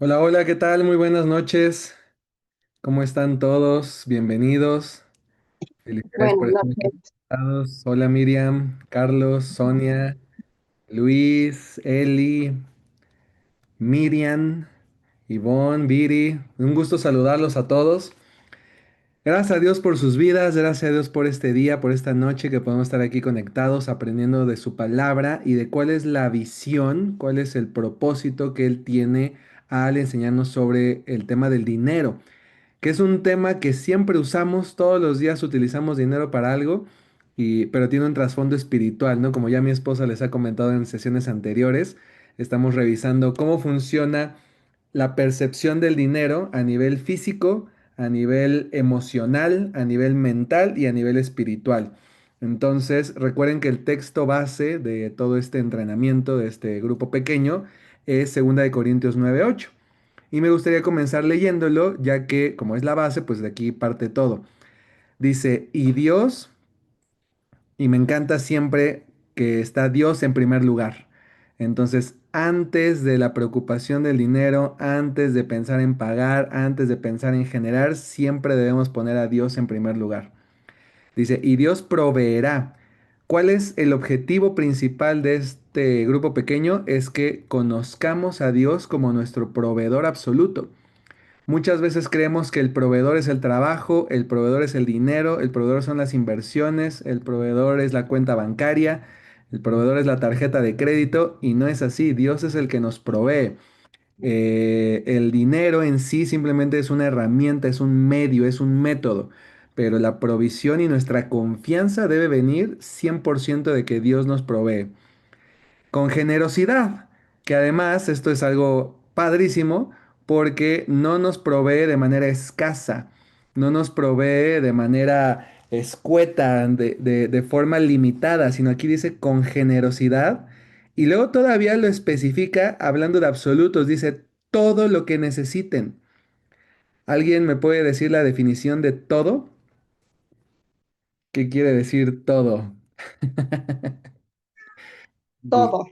Hola, hola, ¿qué tal? Muy buenas noches. ¿Cómo están todos? Bienvenidos. Felicidades por Buenas estar aquí noches. conectados. Hola Miriam, Carlos, Sonia, Luis, Eli, Miriam, Ivonne, Viri. Un gusto saludarlos a todos. Gracias a Dios por sus vidas, gracias a Dios por este día, por esta noche que podemos estar aquí conectados, aprendiendo de su palabra y de cuál es la visión, cuál es el propósito que Él tiene al enseñarnos sobre el tema del dinero, que es un tema que siempre usamos, todos los días utilizamos dinero para algo, pero tiene un trasfondo espiritual, ¿no? Como ya mi esposa les ha comentado en sesiones anteriores, estamos revisando cómo funciona la percepción del dinero a nivel físico, a nivel emocional, a nivel mental y a nivel espiritual. Entonces, recuerden que el texto base de todo este entrenamiento, de este grupo pequeño, es 2 Corintios 9:8. Y me gustaría comenzar leyéndolo, ya que como es la base, pues de aquí parte todo. Dice, y me encanta siempre que está Dios en primer lugar. Entonces, antes de la preocupación del dinero, antes de pensar en pagar, antes de pensar en generar, siempre debemos poner a Dios en primer lugar. Dice, y Dios proveerá. ¿Cuál es el objetivo principal de este grupo pequeño? Es que conozcamos a Dios como nuestro proveedor absoluto. Muchas veces creemos que el proveedor es el trabajo, el proveedor es el dinero, el proveedor son las inversiones, el proveedor es la cuenta bancaria, el proveedor es la tarjeta de crédito y no es así. Dios es el que nos provee. El dinero en sí simplemente es una herramienta, es un medio, es un método, pero la provisión y nuestra confianza debe venir 100% de que Dios nos provee con generosidad, que además esto es algo padrísimo porque no nos provee de manera escasa, no nos provee de manera escueta, de forma limitada, sino aquí dice con generosidad y luego todavía lo especifica hablando de absolutos, dice todo lo que necesiten. ¿Alguien me puede decir la definición de todo? ¿Qué quiere decir todo? Todo,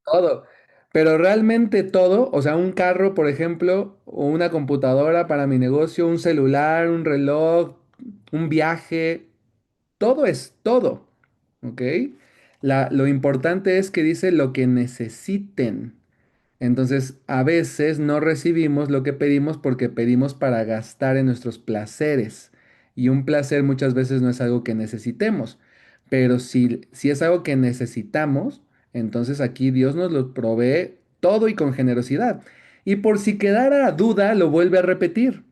Todo. Pero realmente todo, o sea, un carro, por ejemplo, o una computadora para mi negocio, un celular, un reloj, un viaje, todo es todo, ¿ok? Lo importante es que dice lo que necesiten. Entonces, a veces no recibimos lo que pedimos porque pedimos para gastar en nuestros placeres. Y un placer muchas veces no es algo que necesitemos. Pero si es algo que necesitamos, entonces aquí Dios nos lo provee todo y con generosidad. Y por si quedara duda, lo vuelve a repetir.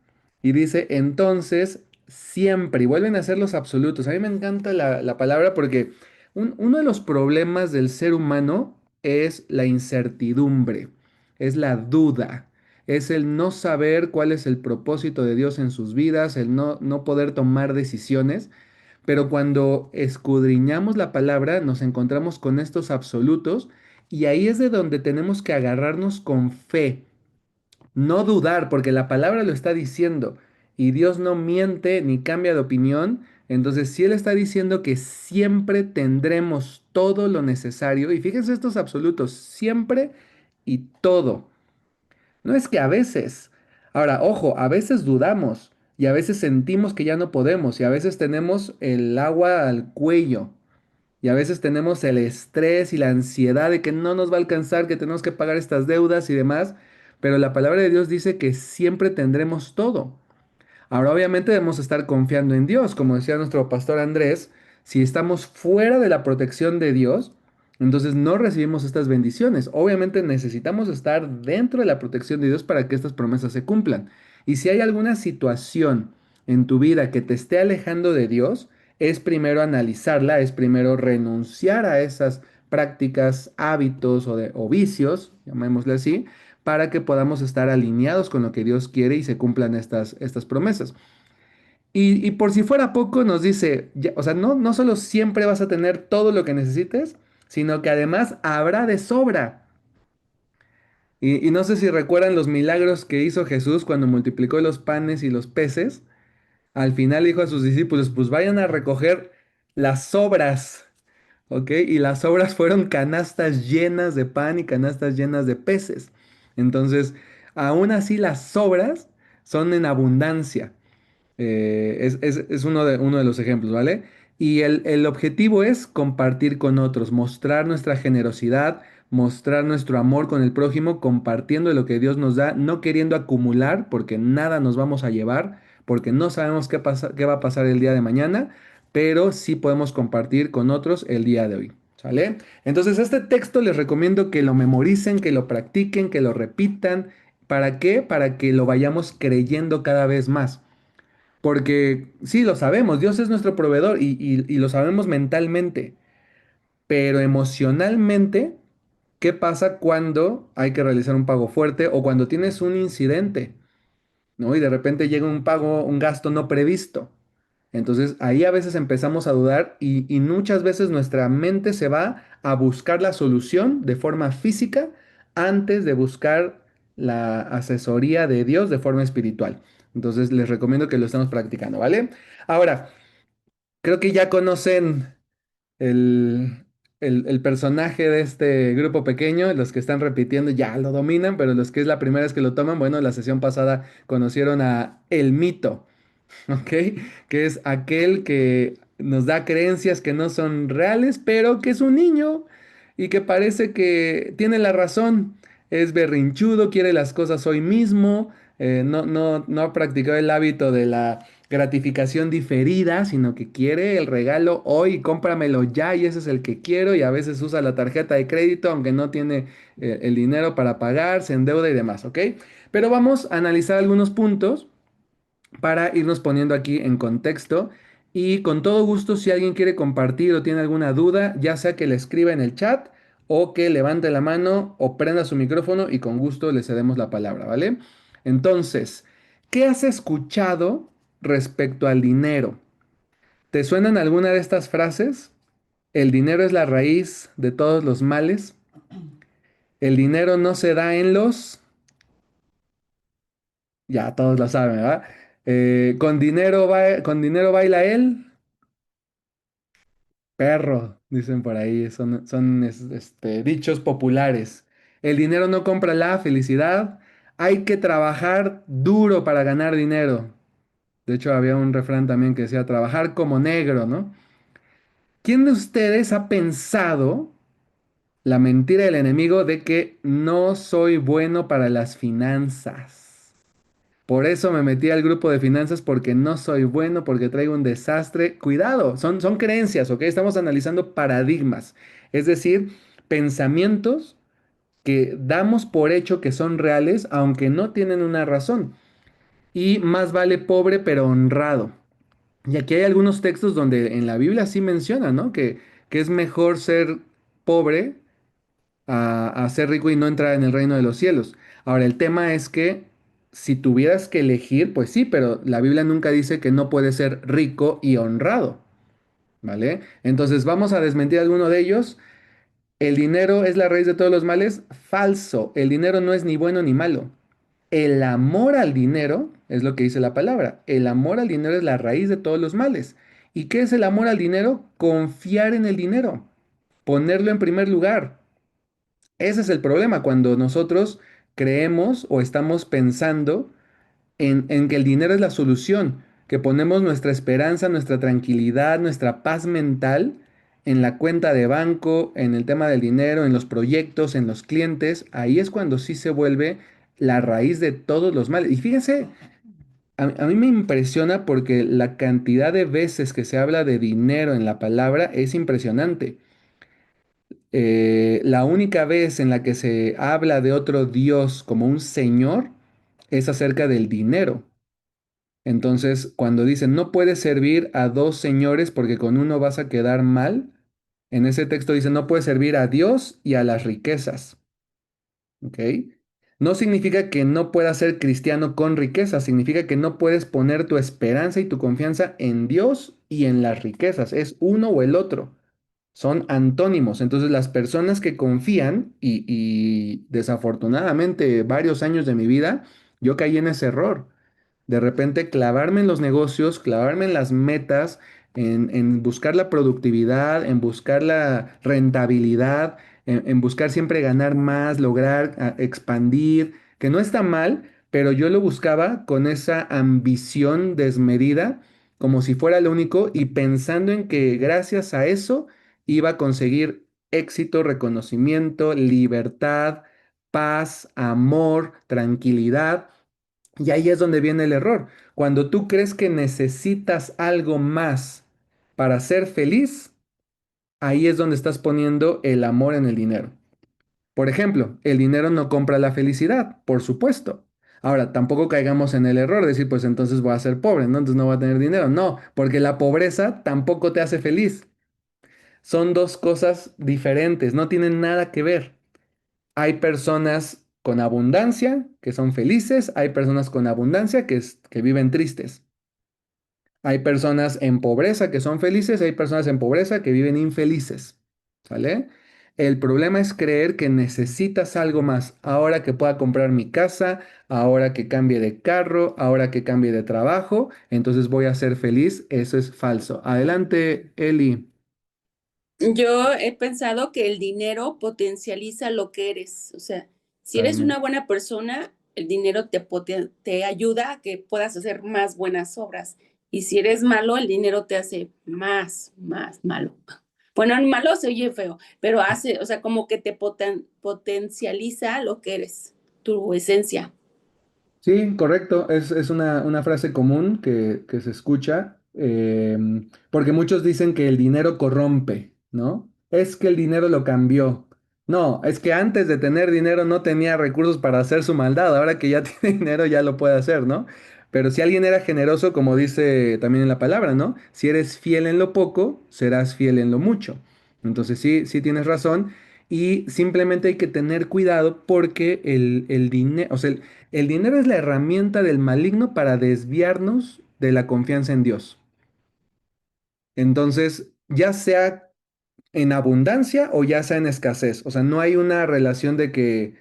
Y dice, entonces, siempre, y vuelven a ser los absolutos. A mí me encanta la palabra porque uno de los problemas del ser humano es la incertidumbre, es la duda, es el no saber cuál es el propósito de Dios en sus vidas, el no poder tomar decisiones. Pero cuando escudriñamos la palabra, nos encontramos con estos absolutos y ahí es de donde tenemos que agarrarnos con fe, no dudar, porque la palabra lo está diciendo y Dios no miente ni cambia de opinión. Entonces, si Él está diciendo que siempre tendremos todo lo necesario, y fíjense estos absolutos, siempre y todo. No es que a veces. Ahora, ojo, a veces dudamos y a veces sentimos que ya no podemos y a veces tenemos el agua al cuello. Y a veces tenemos el estrés y la ansiedad de que no nos va a alcanzar, que tenemos que pagar estas deudas y demás, pero la palabra de Dios dice que siempre tendremos todo. Ahora, obviamente debemos estar confiando en Dios, como decía nuestro pastor Andrés, si estamos fuera de la protección de Dios, entonces no recibimos estas bendiciones. Obviamente necesitamos estar dentro de la protección de Dios para que estas promesas se cumplan. Y si hay alguna situación en tu vida que te esté alejando de Dios, es primero analizarla, es primero renunciar a esas prácticas, hábitos o vicios, llamémosle así, para que podamos estar alineados con lo que Dios quiere y se cumplan estas promesas. Y por si fuera poco, nos dice, o sea, no solo siempre vas a tener todo lo que necesites, sino que además habrá de sobra. Y no sé si recuerdan los milagros que hizo Jesús cuando multiplicó los panes y los peces. Al final dijo a sus discípulos, pues vayan a recoger las sobras, ¿ok? Y las sobras fueron canastas llenas de pan y canastas llenas de peces. Entonces, aún así las sobras son en abundancia. Es uno de los ejemplos, ¿vale? Y el objetivo es compartir con otros, mostrar nuestra generosidad, mostrar nuestro amor con el prójimo, compartiendo lo que Dios nos da, no queriendo acumular, porque nada nos vamos a llevar, porque no sabemos qué va a pasar el día de mañana, pero sí podemos compartir con otros el día de hoy, ¿sale? Entonces, este texto les recomiendo que lo memoricen, que lo practiquen, que lo repitan. ¿Para qué? Para que lo vayamos creyendo cada vez más. Porque sí, lo sabemos, Dios es nuestro proveedor y lo sabemos mentalmente, pero emocionalmente, ¿qué pasa cuando hay que realizar un pago fuerte o cuando tienes un incidente, ¿no? Y de repente llega un pago, un gasto no previsto. Entonces ahí a veces empezamos a dudar y muchas veces nuestra mente se va a buscar la solución de forma física antes de buscar la asesoría de Dios de forma espiritual. Entonces les recomiendo que lo estemos practicando, ¿vale? Ahora, creo que ya conocen el, el personaje de este grupo pequeño, los que están repitiendo ya lo dominan, pero los que es la primera vez que lo toman, bueno, la sesión pasada conocieron a El Mito. ¿Ok? Que es aquel que nos da creencias que no son reales, pero que es un niño y que parece que tiene la razón. Es berrinchudo, quiere las cosas hoy mismo, no ha practicado el hábito de la gratificación diferida, sino que quiere el regalo hoy, cómpramelo ya y ese es el que quiero y a veces usa la tarjeta de crédito aunque no tiene el dinero para pagar, se endeuda y demás, ¿ok? Pero vamos a analizar algunos puntos para irnos poniendo aquí en contexto. Y con todo gusto, si alguien quiere compartir o tiene alguna duda, ya sea que le escriba en el chat o que levante la mano o prenda su micrófono y con gusto le cedemos la palabra, ¿vale? Entonces, ¿qué has escuchado respecto al dinero? ¿Te suenan alguna de estas frases? El dinero es la raíz de todos los males. El dinero no se da en los... Ya todos lo saben, ¿verdad? Con dinero baila él. Perro, dicen por ahí, dichos populares. El dinero no compra la felicidad, hay que trabajar duro para ganar dinero. De hecho, había un refrán también que decía, trabajar como negro, ¿no? ¿Quién de ustedes ha pensado la mentira del enemigo de que no soy bueno para las finanzas? Por eso me metí al grupo de finanzas porque no soy bueno, porque traigo un desastre. Cuidado, son creencias, ¿ok? Estamos analizando paradigmas, es decir, pensamientos que damos por hecho que son reales, aunque no tienen una razón. Y más vale pobre pero honrado. Y aquí hay algunos textos donde en la Biblia sí menciona, ¿no? Que es mejor ser pobre a ser rico y no entrar en el reino de los cielos. Ahora, el tema es que si tuvieras que elegir, pues sí, pero la Biblia nunca dice que no puedes ser rico y honrado, ¿vale? Entonces vamos a desmentir alguno de ellos. El dinero es la raíz de todos los males. Falso. El dinero no es ni bueno ni malo. El amor al dinero es lo que dice la palabra. El amor al dinero es la raíz de todos los males. ¿Y qué es el amor al dinero? Confiar en el dinero, ponerlo en primer lugar. Ese es el problema cuando nosotros creemos o estamos pensando en que el dinero es la solución, que ponemos nuestra esperanza, nuestra tranquilidad, nuestra paz mental en la cuenta de banco, en el tema del dinero, en los proyectos, en los clientes. Ahí es cuando sí se vuelve la raíz de todos los males. Y fíjense, a mí me impresiona porque la cantidad de veces que se habla de dinero en la palabra es impresionante. La única vez en la que se habla de otro Dios como un señor es acerca del dinero. Entonces, cuando dicen no puedes servir a dos señores porque con uno vas a quedar mal, en ese texto dice no puedes servir a Dios y a las riquezas. ¿Ok? No significa que no puedas ser cristiano con riquezas, significa que no puedes poner tu esperanza y tu confianza en Dios y en las riquezas. Es uno o el otro. Son antónimos. Entonces, las personas que confían, y desafortunadamente varios años de mi vida, yo caí en ese error. De repente clavarme en los negocios, clavarme en las metas, en buscar la productividad, en buscar la rentabilidad, en buscar siempre ganar más, lograr expandir. que no está mal, pero yo lo buscaba con esa ambición desmedida, como si fuera lo único, y pensando en que gracias a eso iba a conseguir éxito, reconocimiento, libertad, paz, amor, tranquilidad. Y ahí es donde viene el error. Cuando tú crees que necesitas algo más para ser feliz, ahí es donde estás poniendo el amor en el dinero. Por ejemplo, el dinero no compra la felicidad, por supuesto. Ahora, tampoco caigamos en el error de decir, pues entonces voy a ser pobre, ¿no? Entonces no voy a tener dinero. No, porque la pobreza tampoco te hace feliz. Son dos cosas diferentes, no tienen nada que ver. Hay personas con abundancia que son felices, hay personas con abundancia que viven tristes. Hay personas en pobreza que son felices, hay personas en pobreza que viven infelices. ¿Sale? El problema es creer que necesitas algo más. Ahora que pueda comprar mi casa, ahora que cambie de carro, ahora que cambie de trabajo, entonces voy a ser feliz. Eso es falso. Adelante, Eli. Yo he pensado que el dinero potencializa lo que eres. O sea, si eres una Totalmente. buena persona, el dinero te ayuda a que puedas hacer más buenas obras. Y si eres malo, el dinero te hace más malo. Bueno, malo se oye feo, pero hace, o sea, como que te potencializa lo que eres, tu esencia. Sí, correcto. Es una frase común que se escucha, porque muchos dicen que el dinero corrompe, ¿no? Es que el dinero lo cambió. No, es que antes de tener dinero no tenía recursos para hacer su maldad. Ahora que ya tiene dinero ya lo puede hacer, ¿no? Pero si alguien era generoso, como dice también en la palabra, ¿no? Si eres fiel en lo poco, serás fiel en lo mucho. Entonces sí, sí tienes razón. Y simplemente hay que tener cuidado porque el dinero, o sea, el dinero es la herramienta del maligno para desviarnos de la confianza en Dios. Entonces, ya sea en abundancia o ya sea en escasez. O sea, no hay una relación de que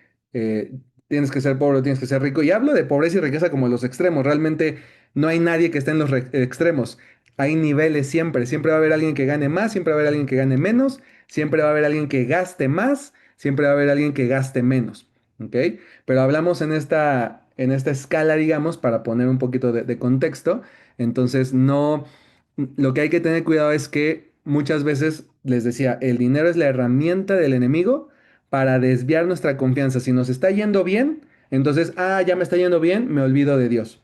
tienes que ser pobre o tienes que ser rico. Y hablo de pobreza y riqueza como los extremos. Realmente no hay nadie que esté en los extremos. Hay niveles siempre. Siempre va a haber alguien que gane más, siempre va a haber alguien que gane menos, siempre va a haber alguien que gaste más, siempre va a haber alguien que gaste menos. ¿Ok? Pero hablamos en esta escala, digamos, para poner un poquito de contexto. Entonces, no. Lo que hay que tener cuidado es que muchas veces, les decía, el dinero es la herramienta del enemigo para desviar nuestra confianza. Si nos está yendo bien, entonces, ya me está yendo bien, me olvido de Dios.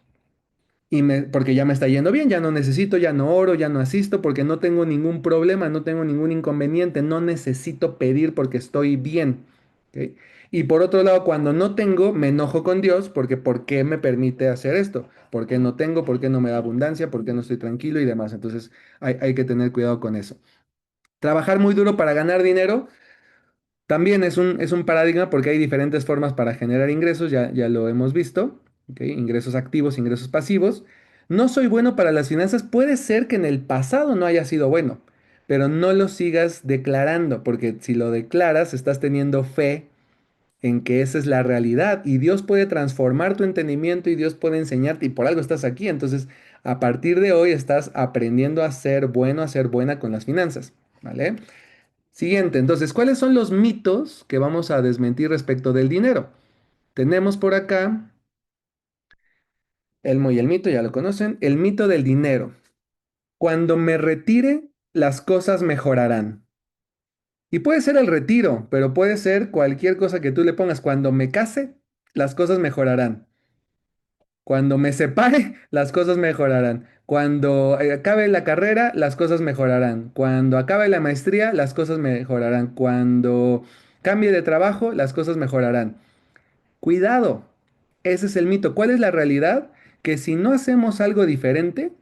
Porque ya me está yendo bien, ya no necesito, ya no oro, ya no asisto, porque no tengo ningún problema, no tengo ningún inconveniente, no necesito pedir porque estoy bien. ¿Ok? Y por otro lado, cuando no tengo, me enojo con Dios porque ¿por qué me permite hacer esto? ¿Por qué no tengo? ¿Por qué no me da abundancia? ¿Por qué no estoy tranquilo y demás? Entonces hay que tener cuidado con eso. Trabajar muy duro para ganar dinero también es un paradigma porque hay diferentes formas para generar ingresos, ya lo hemos visto, ¿ok? Ingresos activos, ingresos pasivos. No soy bueno para las finanzas, puede ser que en el pasado no haya sido bueno, pero no lo sigas declarando, porque si lo declaras, estás teniendo fe en que esa es la realidad y Dios puede transformar tu entendimiento y Dios puede enseñarte y por algo estás aquí. Entonces, a partir de hoy estás aprendiendo a ser bueno, a ser buena con las finanzas, ¿vale? Siguiente, entonces, ¿cuáles son los mitos que vamos a desmentir respecto del dinero? Tenemos por acá Elmo y el mito, ya lo conocen, el mito del dinero. Cuando me retire, las cosas mejorarán. Y puede ser el retiro, pero puede ser cualquier cosa que tú le pongas. Cuando me case, las cosas mejorarán. Cuando me separe, las cosas mejorarán. Cuando acabe la carrera, las cosas mejorarán. Cuando acabe la maestría, las cosas mejorarán. Cuando cambie de trabajo, las cosas mejorarán. Cuidado, ese es el mito. ¿Cuál es la realidad? Que si no hacemos algo diferente,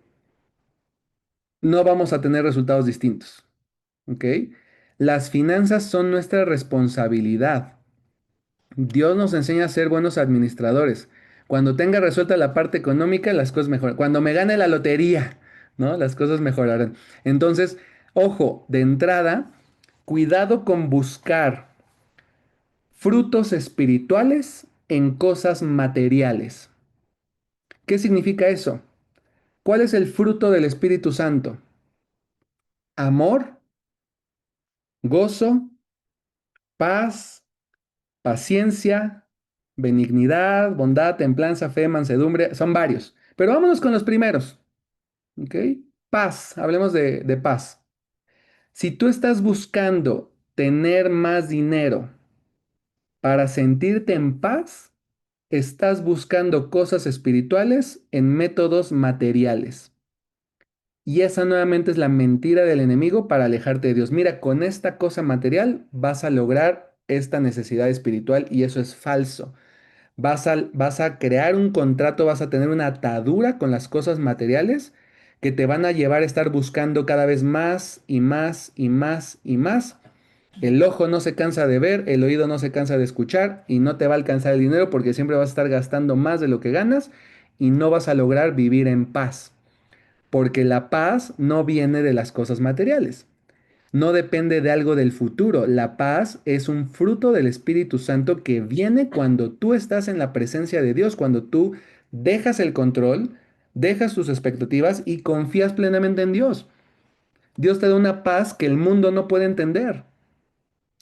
no vamos a tener resultados distintos. ¿Ok? Las finanzas son nuestra responsabilidad. Dios nos enseña a ser buenos administradores. Cuando tenga resuelta la parte económica, las cosas mejoran. Cuando me gane la lotería, ¿no? Las cosas mejorarán. Entonces, ojo, de entrada, cuidado con buscar frutos espirituales en cosas materiales. ¿Qué significa eso? ¿Cuál es el fruto del Espíritu Santo? Amor, gozo, paz, paciencia, benignidad, bondad, templanza, fe, mansedumbre, son varios. Pero vámonos con los primeros, ¿ok? Paz, hablemos de paz. Si tú estás buscando tener más dinero para sentirte en paz, estás buscando cosas espirituales en métodos materiales. Y esa nuevamente es la mentira del enemigo para alejarte de Dios. Mira, con esta cosa material vas a lograr esta necesidad espiritual y eso es falso. Vas a crear un contrato, vas a tener una atadura con las cosas materiales que te van a llevar a estar buscando cada vez más y más y más y más. El ojo no se cansa de ver, el oído no se cansa de escuchar y no te va a alcanzar el dinero porque siempre vas a estar gastando más de lo que ganas y no vas a lograr vivir en paz. Porque la paz no viene de las cosas materiales, no depende de algo del futuro. La paz es un fruto del Espíritu Santo que viene cuando tú estás en la presencia de Dios, cuando tú dejas el control, dejas tus expectativas y confías plenamente en Dios. Dios te da una paz que el mundo no puede entender.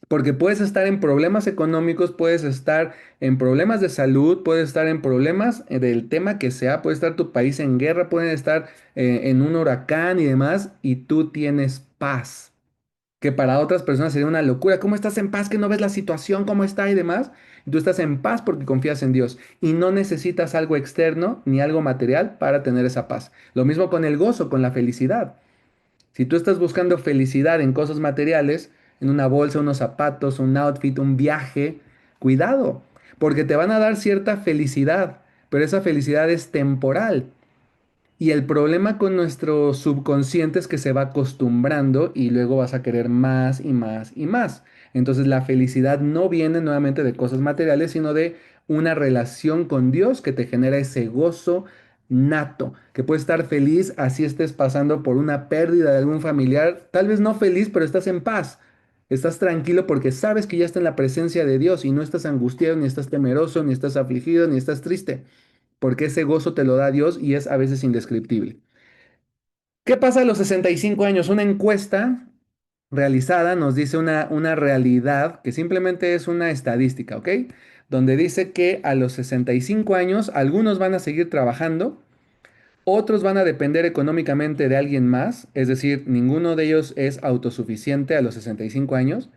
Porque puedes estar en problemas económicos, puedes estar en problemas de salud, puedes estar en problemas del tema que sea, puede estar tu país en guerra, puede estar en un huracán y demás, y tú tienes paz, que para otras personas sería una locura. ¿Cómo estás en paz que no ves la situación, cómo está y demás? Y tú estás en paz porque confías en Dios y no necesitas algo externo ni algo material para tener esa paz. Lo mismo con el gozo, con la felicidad. Si tú estás buscando felicidad en cosas materiales, en una bolsa, unos zapatos, un outfit, un viaje, cuidado, porque te van a dar cierta felicidad, pero esa felicidad es temporal. Y el problema con nuestro subconsciente es que se va acostumbrando y luego vas a querer más y más y más. Entonces la felicidad no viene nuevamente de cosas materiales, sino de una relación con Dios que te genera ese gozo nato, que puedes estar feliz así estés pasando por una pérdida de algún familiar, tal vez no feliz, pero estás en paz. Estás tranquilo porque sabes que ya está en la presencia de Dios y no estás angustiado, ni estás temeroso, ni estás afligido, ni estás triste porque ese gozo te lo da Dios y es a veces indescriptible. ¿Qué pasa a los 65 años? Una encuesta realizada nos dice una realidad que simplemente es una estadística, ¿ok? Donde dice que a los 65 años algunos van a seguir trabajando, otros van a depender económicamente de alguien más, es decir, ninguno de ellos es autosuficiente a los 65 años,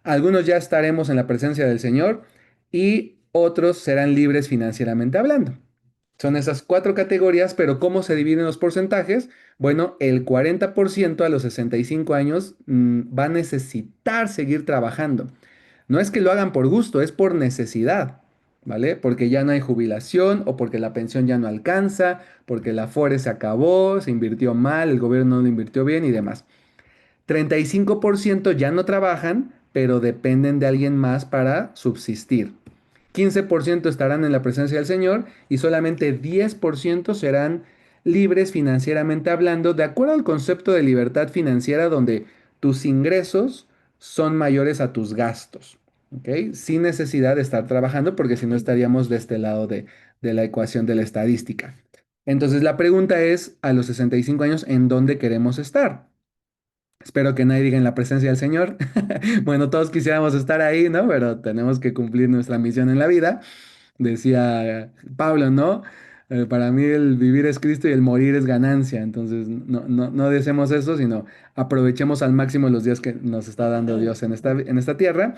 algunos ya estaremos en la presencia del Señor y otros serán libres financieramente hablando. Son esas cuatro categorías, pero ¿cómo se dividen los porcentajes? Bueno, el 40% a los 65 años va a necesitar seguir trabajando. No es que lo hagan por gusto, es por necesidad, ¿vale? Porque ya no hay jubilación o porque la pensión ya no alcanza, porque la Afore se acabó, se invirtió mal, el gobierno no lo invirtió bien y demás. 35% ya no trabajan, pero dependen de alguien más para subsistir. 15% estarán en la presencia del Señor y solamente 10% serán libres financieramente hablando, de acuerdo al concepto de libertad financiera donde tus ingresos son mayores a tus gastos, ¿ok? Sin necesidad de estar trabajando porque si no estaríamos de este lado de la ecuación de la estadística. Entonces la pregunta es, a los 65 años, ¿en dónde queremos estar? Espero que nadie diga en la presencia del Señor. Bueno, todos quisiéramos estar ahí, ¿no? Pero tenemos que cumplir nuestra misión en la vida. Decía Pablo, ¿no? Para mí el vivir es Cristo y el morir es ganancia. Entonces, no deseemos eso, sino aprovechemos al máximo los días que nos está dando Dios en esta tierra.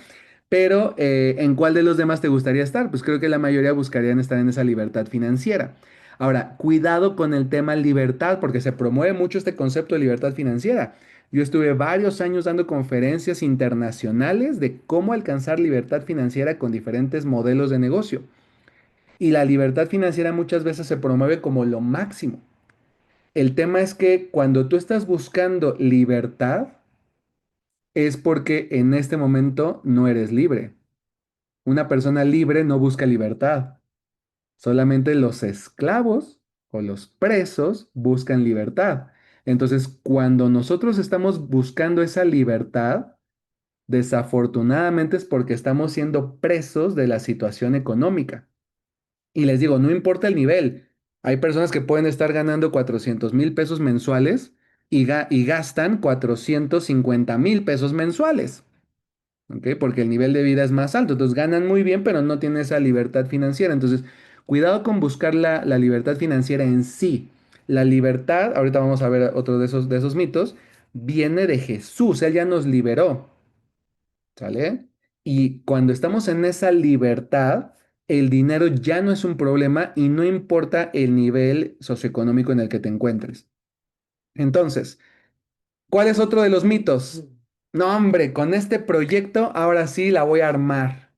Pero, ¿en cuál de los demás te gustaría estar? Pues creo que la mayoría buscarían estar en esa libertad financiera. Ahora, cuidado con el tema libertad, porque se promueve mucho este concepto de libertad financiera. Yo estuve varios años dando conferencias internacionales de cómo alcanzar libertad financiera con diferentes modelos de negocio. Y la libertad financiera muchas veces se promueve como lo máximo. El tema es que cuando tú estás buscando libertad es porque en este momento no eres libre. Una persona libre no busca libertad. Solamente los esclavos o los presos buscan libertad. Entonces, cuando nosotros estamos buscando esa libertad, desafortunadamente es porque estamos siendo presos de la situación económica. Y les digo, no importa el nivel. Hay personas que pueden estar ganando 400,000 pesos mensuales y gastan 450,000 pesos mensuales. ¿ok? Porque el nivel de vida es más alto. Entonces ganan muy bien, pero no tienen esa libertad financiera. Entonces, cuidado con buscar la libertad financiera en sí. La libertad, ahorita vamos a ver otro de esos mitos, viene de Jesús. Él ya nos liberó, ¿sale? Y cuando estamos en esa libertad, el dinero ya no es un problema y no importa el nivel socioeconómico en el que te encuentres. Entonces, ¿cuál es otro de los mitos? No, hombre, con este proyecto ahora sí la voy a armar.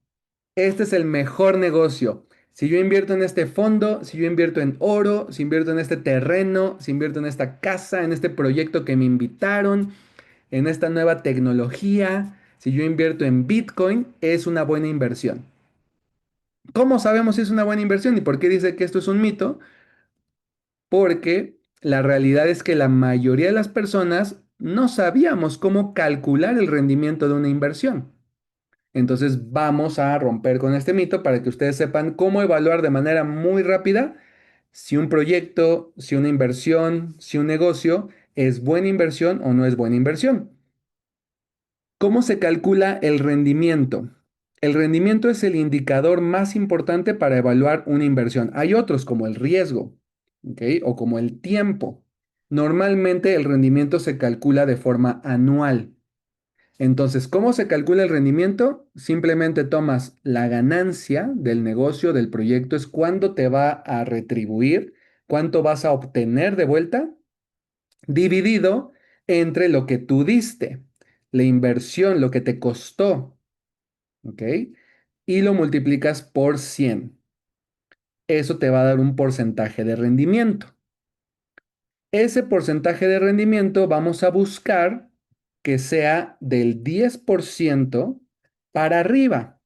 Este es el mejor negocio. Si yo invierto en este fondo, si yo invierto en oro, si invierto en este terreno, si invierto en esta casa, en este proyecto que me invitaron, en esta nueva tecnología, si yo invierto en Bitcoin, es una buena inversión. ¿Cómo sabemos si es una buena inversión y por qué dice que esto es un mito? Porque la realidad es que la mayoría de las personas no sabíamos cómo calcular el rendimiento de una inversión. Entonces vamos a romper con este mito para que ustedes sepan cómo evaluar de manera muy rápida si un proyecto, si una inversión, si un negocio es buena inversión o no es buena inversión. ¿Cómo se calcula el rendimiento? El rendimiento es el indicador más importante para evaluar una inversión. Hay otros como el riesgo, ¿ok? O como el tiempo. Normalmente el rendimiento se calcula de forma anual. Entonces, ¿cómo se calcula el rendimiento? Simplemente tomas la ganancia del negocio, del proyecto, es cuánto te va a retribuir, cuánto vas a obtener de vuelta, dividido entre lo que tú diste, la inversión, lo que te costó, ¿ok? Y lo multiplicas por 100. Eso te va a dar un porcentaje de rendimiento. Ese porcentaje de rendimiento vamos a buscar que sea del 10% para arriba.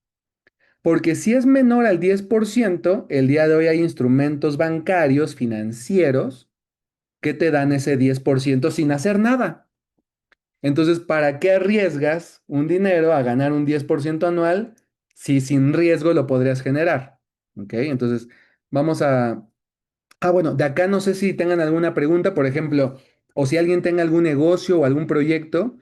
Porque si es menor al 10%, el día de hoy hay instrumentos bancarios, financieros, que te dan ese 10% sin hacer nada. Entonces, ¿para qué arriesgas un dinero a ganar un 10% anual si sin riesgo lo podrías generar? ¿Ok? Entonces, vamos a... Ah, bueno, de acá no sé si tengan alguna pregunta, por ejemplo, o si alguien tenga algún negocio o algún proyecto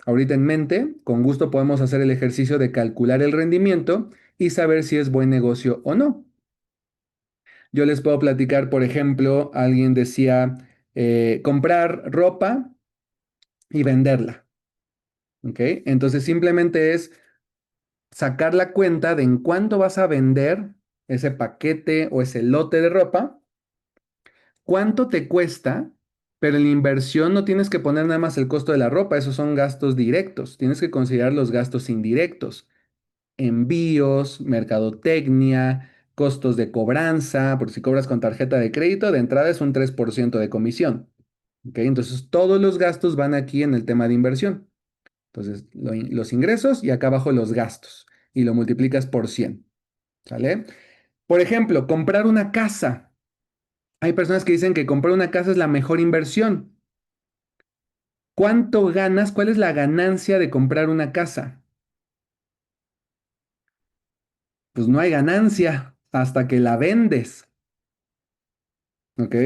ahorita en mente, con gusto podemos hacer el ejercicio de calcular el rendimiento y saber si es buen negocio o no. Yo les puedo platicar, por ejemplo, alguien decía comprar ropa y venderla. ¿Ok? Entonces simplemente es sacar la cuenta de en cuánto vas a vender ese paquete o ese lote de ropa, cuánto te cuesta, pero en la inversión no tienes que poner nada más el costo de la ropa, esos son gastos directos, tienes que considerar los gastos indirectos, envíos, mercadotecnia, costos de cobranza, porque si cobras con tarjeta de crédito, de entrada es un 3% de comisión. ¿Ok? Entonces todos los gastos van aquí en el tema de inversión. Entonces, los ingresos y acá abajo los gastos. Y lo multiplicas por 100. ¿Sale? Por ejemplo, comprar una casa. Hay personas que dicen que comprar una casa es la mejor inversión. ¿Cuánto ganas? ¿Cuál es la ganancia de comprar una casa? Pues no hay ganancia hasta que la vendes. ¿Ok?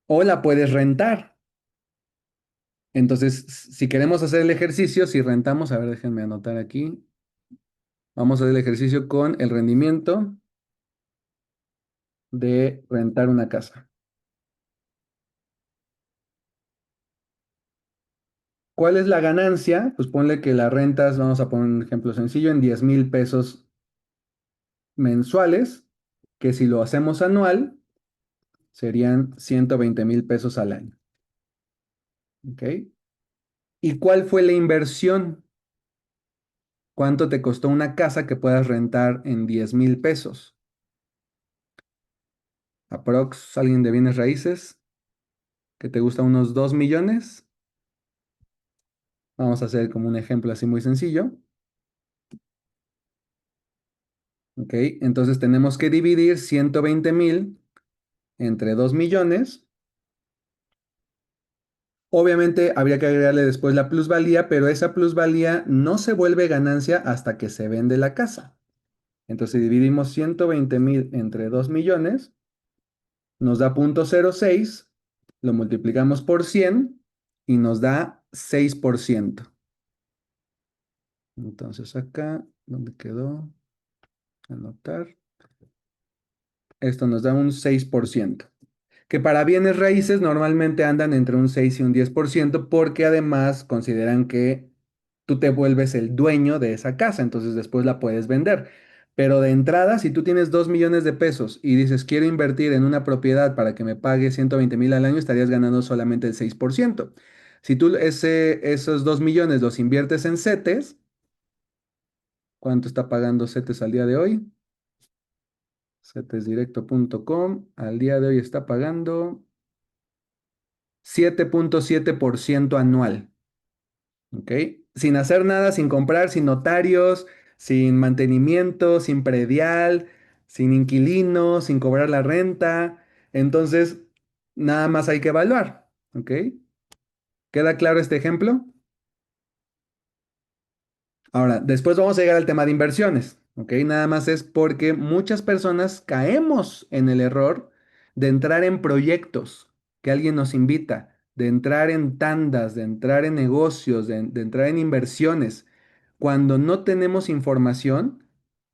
O la puedes rentar. Entonces, si queremos hacer el ejercicio, si rentamos, a ver, déjenme anotar aquí. Vamos a hacer el ejercicio con el rendimiento de rentar una casa. ¿Cuál es la ganancia? Pues ponle que la rentas, vamos a poner un ejemplo sencillo, en 10,000 pesos mensuales, que si lo hacemos anual, serían 120,000 pesos al año. ¿Ok? ¿Y cuál fue la inversión? ¿Cuánto te costó una casa que puedas rentar en 10,000 pesos? Aprox, alguien de bienes raíces, que te gusta unos 2 millones. Vamos a hacer como un ejemplo así muy sencillo. ¿Ok? Entonces tenemos que dividir 120,000 entre 2 millones. Obviamente habría que agregarle después la plusvalía, pero esa plusvalía no se vuelve ganancia hasta que se vende la casa. Entonces dividimos 120,000 entre 2 millones, nos da 0,06, lo multiplicamos por 100 y nos da 6%. Entonces acá, ¿dónde quedó? Anotar. Esto nos da un 6%, que para bienes raíces normalmente andan entre un 6 y un 10%, porque además consideran que tú te vuelves el dueño de esa casa, entonces después la puedes vender. Pero de entrada, si tú tienes 2 millones de pesos y dices, quiero invertir en una propiedad para que me pague 120,000 al año, estarías ganando solamente el 6%. Si tú esos 2 millones los inviertes en CETES, ¿cuánto está pagando CETES al día de hoy? CETESdirecto.com al día de hoy está pagando 7.7% anual, ¿ok? Sin hacer nada, sin comprar, sin notarios, sin mantenimiento, sin predial, sin inquilino, sin cobrar la renta. Entonces, nada más hay que evaluar, ¿ok? ¿Queda claro este ejemplo? Ahora, después vamos a llegar al tema de inversiones, ¿ok? Nada más es porque muchas personas caemos en el error de entrar en proyectos que alguien nos invita, de entrar en tandas, de entrar en negocios, de entrar en inversiones, cuando no tenemos información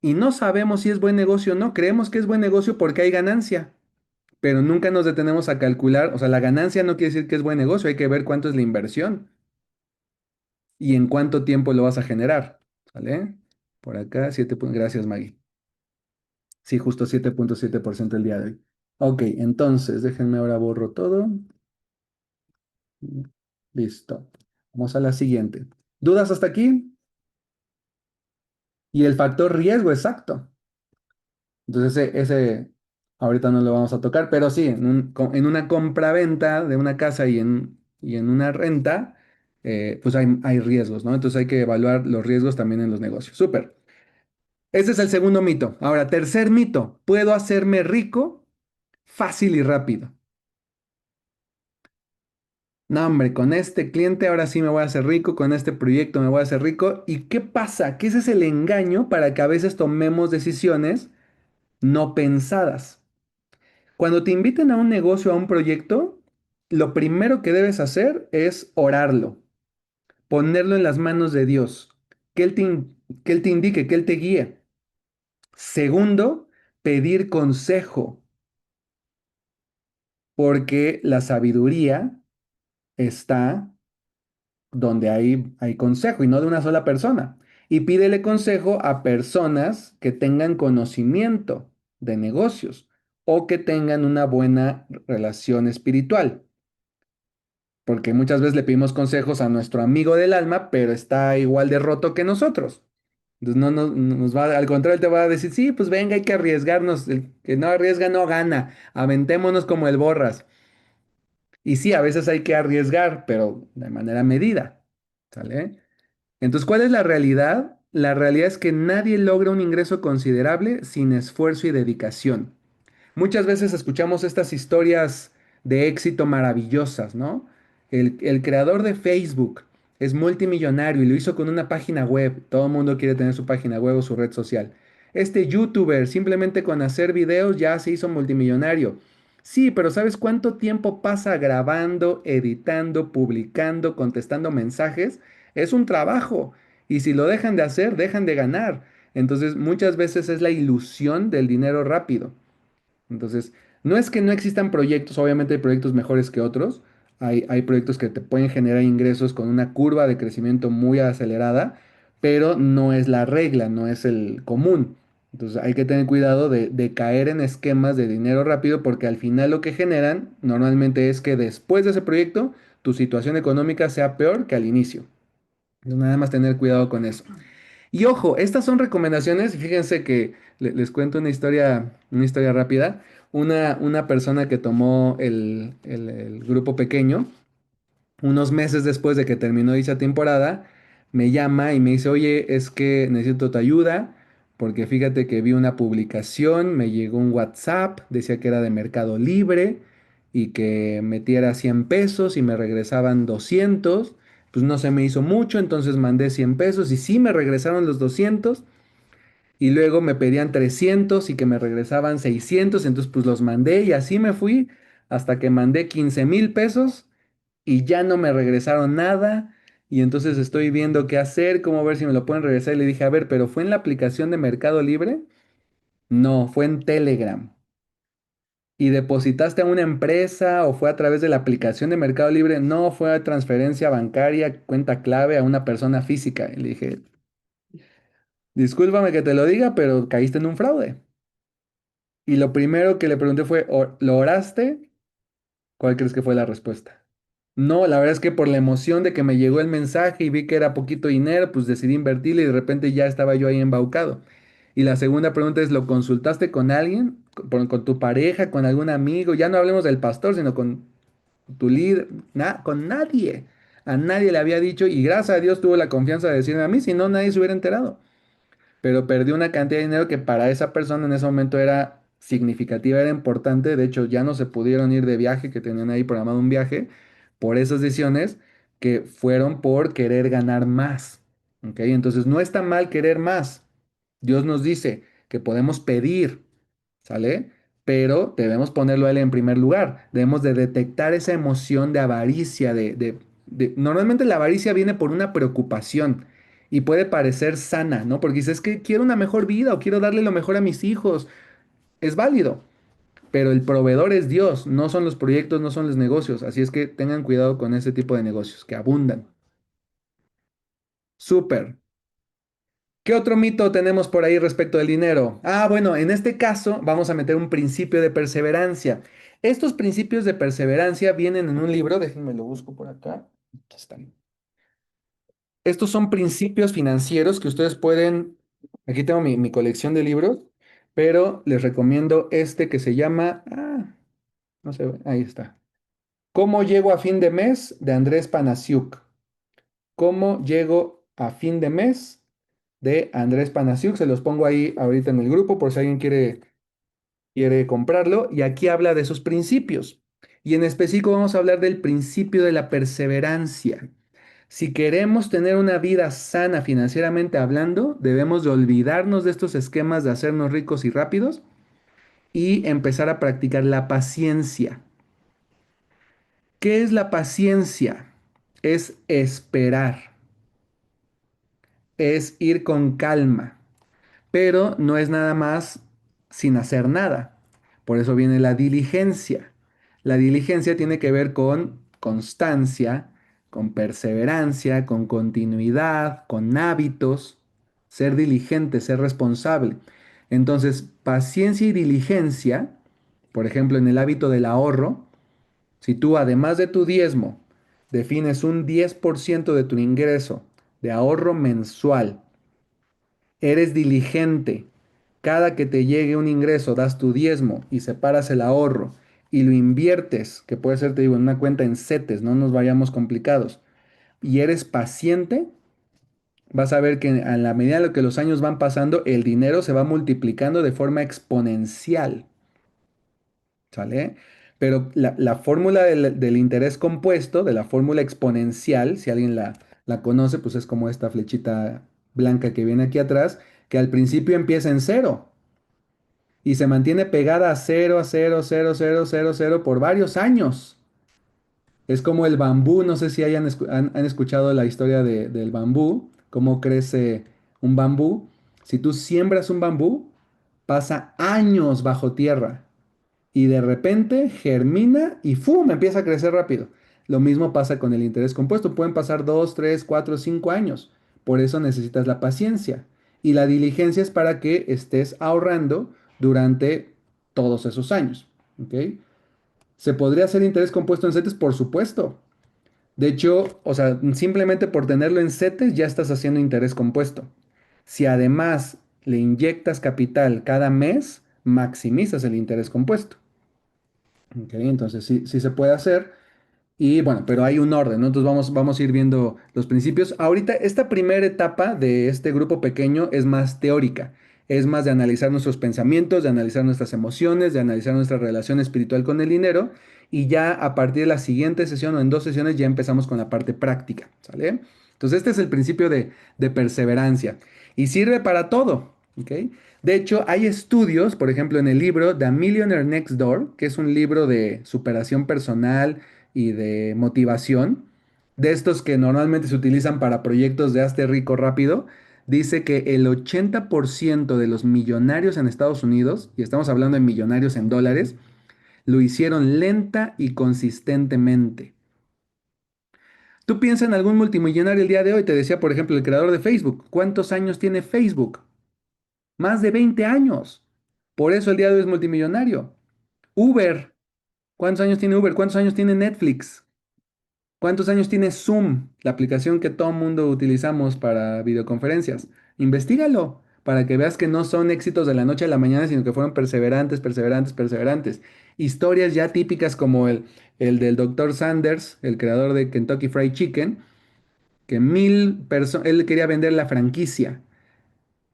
y no sabemos si es buen negocio o no. Creemos que es buen negocio porque hay ganancia, pero nunca nos detenemos a calcular, o sea, la ganancia no quiere decir que es buen negocio, hay que ver cuánto es la inversión y en cuánto tiempo lo vas a generar. ¿Vale? Por acá, gracias, Maggie. Sí, justo 7.7% el día de hoy. Ok, entonces déjenme ahora borro todo. Listo. Vamos a la siguiente. ¿Dudas hasta aquí? Y el factor riesgo exacto. Entonces ese ahorita no lo vamos a tocar, pero sí, en una compra-venta de una casa y en una renta, pues hay riesgos, ¿no? Entonces hay que evaluar los riesgos también en los negocios. Súper. Ese es el segundo mito. Ahora, tercer mito, puedo hacerme rico fácil y rápido. No, hombre, con este cliente ahora sí me voy a hacer rico, con este proyecto me voy a hacer rico. ¿Y qué pasa? Que ese es el engaño para que a veces tomemos decisiones no pensadas. Cuando te inviten a un negocio, a un proyecto, lo primero que debes hacer es orarlo, ponerlo en las manos de Dios, que que Él te indique, que Él te guíe. Segundo, pedir consejo, porque la sabiduría está donde hay consejo y no de una sola persona. Y pídele consejo a personas que tengan conocimiento de negocios o que tengan una buena relación espiritual. Porque muchas veces le pedimos consejos a nuestro amigo del alma, pero está igual de roto que nosotros. Entonces no nos va, al contrario, te va a decir, sí, pues venga, hay que arriesgarnos. El que no arriesga no gana. Aventémonos como el borras. Y sí, a veces hay que arriesgar, pero de manera medida. ¿Sale? Entonces, ¿cuál es la realidad? La realidad es que nadie logra un ingreso considerable sin esfuerzo y dedicación. Muchas veces escuchamos estas historias de éxito maravillosas, ¿no? El creador de Facebook es multimillonario y lo hizo con una página web. Todo el mundo quiere tener su página web o su red social. Este youtuber simplemente con hacer videos ya se hizo multimillonario. Sí, pero ¿sabes cuánto tiempo pasa grabando, editando, publicando, contestando mensajes? Es un trabajo. Y si lo dejan de hacer, dejan de ganar. Entonces, muchas veces es la ilusión del dinero rápido. Entonces, no es que no existan proyectos, obviamente hay proyectos mejores que otros, hay proyectos que te pueden generar ingresos con una curva de crecimiento muy acelerada, pero no es la regla, no es el común. Entonces hay que tener cuidado de caer en esquemas de dinero rápido porque al final lo que generan normalmente es que después de ese proyecto tu situación económica sea peor que al inicio. Entonces nada más tener cuidado con eso. Y ojo, estas son recomendaciones. Y fíjense que les cuento una historia rápida. Una persona que tomó el grupo pequeño, unos meses después de que terminó dicha temporada, me llama y me dice, oye, es que necesito tu ayuda, porque fíjate que vi una publicación, me llegó un WhatsApp, decía que era de Mercado Libre y que metiera 100 pesos y me regresaban 200. Pues no se me hizo mucho, entonces mandé 100 pesos y sí me regresaron los 200 y luego me pedían 300 y que me regresaban 600, entonces pues los mandé y así me fui hasta que mandé 15,000 pesos y ya no me regresaron nada y entonces estoy viendo qué hacer, cómo ver si me lo pueden regresar. Y le dije, a ver, pero ¿fue en la aplicación de Mercado Libre? No, fue en Telegram. ¿Y depositaste a una empresa o fue a través de la aplicación de Mercado Libre? No, fue a transferencia bancaria, cuenta clave a una persona física. Y le dije, discúlpame que te lo diga, pero caíste en un fraude. Y lo primero que le pregunté fue, ¿lo oraste? ¿Cuál crees que fue la respuesta? No, la verdad es que por la emoción de que me llegó el mensaje y vi que era poquito dinero, pues decidí invertirle y de repente ya estaba yo ahí embaucado. Y la segunda pregunta es, ¿lo consultaste con alguien? ¿Con tu pareja? ¿Con algún amigo? Ya no hablemos del pastor, sino con tu líder. Con nadie. A nadie le había dicho y gracias a Dios tuvo la confianza de decirme a mí, si no nadie se hubiera enterado, pero perdió una cantidad de dinero que para esa persona en ese momento era significativa, era importante. De hecho, ya no se pudieron ir de viaje, que tenían ahí programado un viaje, por esas decisiones que fueron por querer ganar más. ¿Ok? Entonces, no está mal querer más. Dios nos dice que podemos pedir, ¿sale? Pero debemos ponerlo a Él en primer lugar. Debemos de detectar esa emoción de avaricia, Normalmente la avaricia viene por una preocupación y puede parecer sana, ¿no? Porque dices que quiero una mejor vida o quiero darle lo mejor a mis hijos. Es válido, pero el proveedor es Dios, no son los proyectos, no son los negocios. Así es que tengan cuidado con ese tipo de negocios que abundan. Súper. ¿Qué otro mito tenemos por ahí respecto del dinero? Ah, bueno, en este caso vamos a meter un principio de perseverancia. Estos principios de perseverancia vienen en un libro, déjenme lo busco por acá. Aquí están. Estos son principios financieros que ustedes pueden, aquí tengo mi colección de libros, pero les recomiendo este que se llama, no sé, ahí está. ¿Cómo llego a fin de mes? De Andrés Panasiuk. ¿Cómo llego a fin de mes? De Andrés Panasiuk. Se los pongo ahí ahorita en el grupo por si alguien quiere comprarlo. Y aquí habla de esos principios. Y en específico vamos a hablar del principio de la perseverancia. Si queremos tener una vida sana financieramente hablando, debemos de olvidarnos de estos esquemas de hacernos ricos y rápidos y empezar a practicar la paciencia. ¿Qué es la paciencia? Es esperar, es ir con calma, pero no es nada más sin hacer nada. Por eso viene la diligencia. La diligencia tiene que ver con constancia, con perseverancia, con continuidad, con hábitos, ser diligente, ser responsable. Entonces, paciencia y diligencia, por ejemplo, en el hábito del ahorro, si tú además de tu diezmo defines un 10% de tu ingreso de ahorro mensual, eres diligente. Cada que te llegue un ingreso, das tu diezmo y separas el ahorro y lo inviertes, que puede ser, te digo, en una cuenta en CETES, no nos vayamos complicados, y eres paciente, vas a ver que a la medida en lo que los años van pasando, el dinero se va multiplicando de forma exponencial. ¿Sale? Pero la fórmula del interés compuesto, de la fórmula exponencial, si alguien la conoce, pues es como esta flechita blanca que viene aquí atrás, que al principio empieza en cero y se mantiene pegada a cero, a cero, cero, cero, cero, cero por varios años. Es como el bambú, no sé si han escuchado la historia del bambú, cómo crece un bambú. Si tú siembras un bambú, pasa años bajo tierra y de repente germina y ¡fum! Empieza a crecer rápido. Lo mismo pasa con el interés compuesto. Pueden pasar 2, 3, 4, 5 años. Por eso necesitas la paciencia. Y la diligencia es para que estés ahorrando durante todos esos años. ¿Ok? ¿Se podría hacer interés compuesto en CETES? Por supuesto. De hecho, o sea, simplemente por tenerlo en CETES ya estás haciendo interés compuesto. Si además le inyectas capital cada mes, maximizas el interés compuesto. Ok, entonces sí, sí se puede hacer. Y bueno, pero hay un orden, ¿no? Entonces vamos a ir viendo los principios. Ahorita, esta primera etapa de este grupo pequeño es más teórica. Es más de analizar nuestros pensamientos, de analizar nuestras emociones, de analizar nuestra relación espiritual con el dinero. Y ya a partir de la siguiente sesión o en dos sesiones ya empezamos con la parte práctica, ¿sale? Entonces este es el principio de perseverancia. Y sirve para todo, ¿ok? De hecho, hay estudios, por ejemplo, en el libro The Millionaire Next Door, que es un libro de superación personal y de motivación, de estos que normalmente se utilizan para proyectos de hazte rico rápido, dice que el 80% de los millonarios en Estados Unidos, y estamos hablando de millonarios en dólares, lo hicieron lenta y consistentemente. Tú piensas en algún multimillonario el día de hoy, te decía, por ejemplo, el creador de Facebook. ¿Cuántos años tiene Facebook? Más de 20 años. Por eso el día de hoy es multimillonario. Uber. ¿Cuántos años tiene Uber? ¿Cuántos años tiene Netflix? ¿Cuántos años tiene Zoom, la aplicación que todo el mundo utilizamos para videoconferencias? Investígalo para que veas que no son éxitos de la noche a la mañana, sino que fueron perseverantes, perseverantes, perseverantes. Historias ya típicas como el del Dr. Sanders, el creador de Kentucky Fried Chicken, que 1,000 personas, él quería vender la franquicia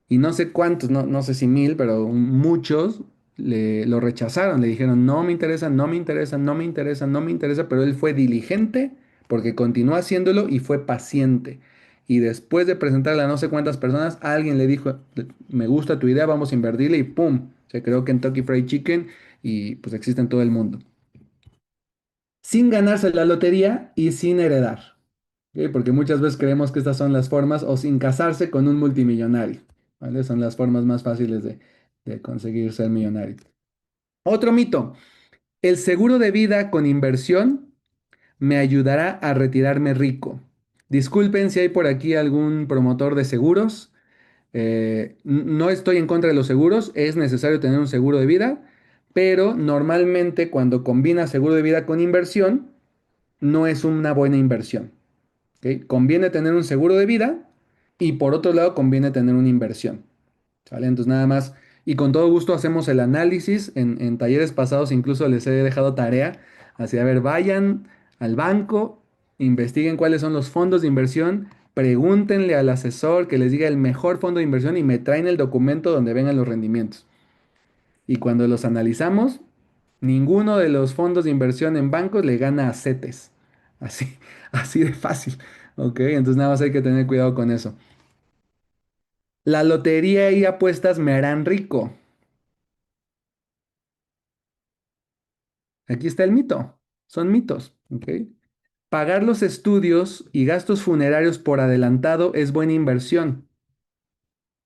y no sé cuántos, no sé si 1,000, pero muchos lo rechazaron, le dijeron, no me interesa, no me interesa, no me interesa, no me interesa, pero él fue diligente porque continuó haciéndolo y fue paciente. Y después de presentarle a no sé cuántas personas, alguien le dijo, me gusta tu idea, vamos a invertirle y ¡pum! Se creó Kentucky Fried Chicken y pues existe en todo el mundo. Sin ganarse la lotería y sin heredar. ¿Ok? Porque muchas veces creemos que estas son las formas, o sin casarse con un multimillonario, ¿vale? Son las formas más fáciles de conseguir ser millonario. Otro mito, el seguro de vida con inversión me ayudará a retirarme rico. Disculpen si hay por aquí algún promotor de seguros. No estoy en contra de los seguros, es necesario tener un seguro de vida, pero normalmente cuando combinas seguro de vida con inversión, no es una buena inversión. ¿Ok? Conviene tener un seguro de vida y por otro lado conviene tener una inversión. ¿Sale? Entonces nada más, y con todo gusto hacemos el análisis. En talleres pasados incluso les he dejado tarea, así, a ver, vayan al banco, investiguen cuáles son los fondos de inversión, pregúntenle al asesor que les diga el mejor fondo de inversión y me traen el documento donde vengan los rendimientos. Y cuando los analizamos, ninguno de los fondos de inversión en bancos le gana a CETES. Así, así de fácil. ¿Ok? Entonces nada más hay que tener cuidado con eso. La lotería y apuestas me harán rico. Aquí está el mito. Son mitos. ¿Ok? Pagar los estudios y gastos funerarios por adelantado es buena inversión.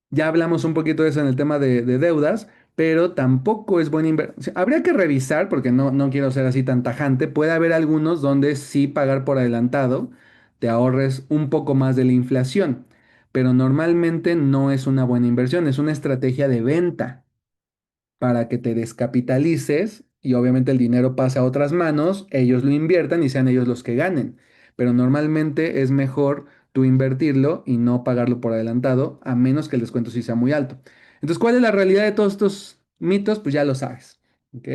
Ya hablamos un poquito de eso en el tema de deudas, pero tampoco es buena inversión. Habría que revisar, porque no quiero ser así tan tajante. Puede haber algunos donde sí pagar por adelantado te ahorres un poco más de la inflación, pero normalmente no es una buena inversión, es una estrategia de venta para que te descapitalices y obviamente el dinero pase a otras manos, ellos lo inviertan y sean ellos los que ganen. Pero normalmente es mejor tú invertirlo y no pagarlo por adelantado, a menos que el descuento sí sea muy alto. Entonces, ¿cuál es la realidad de todos estos mitos? Pues ya lo sabes, ¿ok?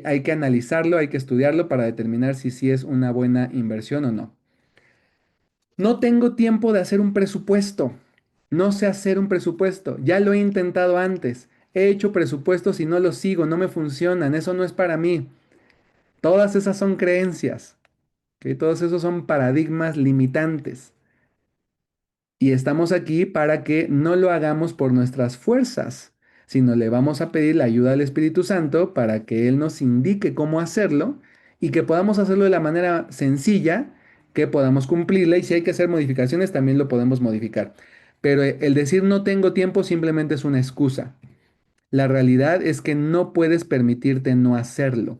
Hay que analizarlo, hay que estudiarlo para determinar si sí es una buena inversión o no. No tengo tiempo de hacer un presupuesto. No sé hacer un presupuesto. Ya lo he intentado antes. He hecho presupuestos y no los sigo, no me funcionan. Eso no es para mí. Todas esas son creencias. ¿Ok? Todos esos son paradigmas limitantes. Y estamos aquí para que no lo hagamos por nuestras fuerzas, sino le vamos a pedir la ayuda al Espíritu Santo para que Él nos indique cómo hacerlo y que podamos hacerlo de la manera sencilla, que podamos cumplirla y si hay que hacer modificaciones también lo podemos modificar. Pero el decir no tengo tiempo simplemente es una excusa. La realidad es que no puedes permitirte no hacerlo.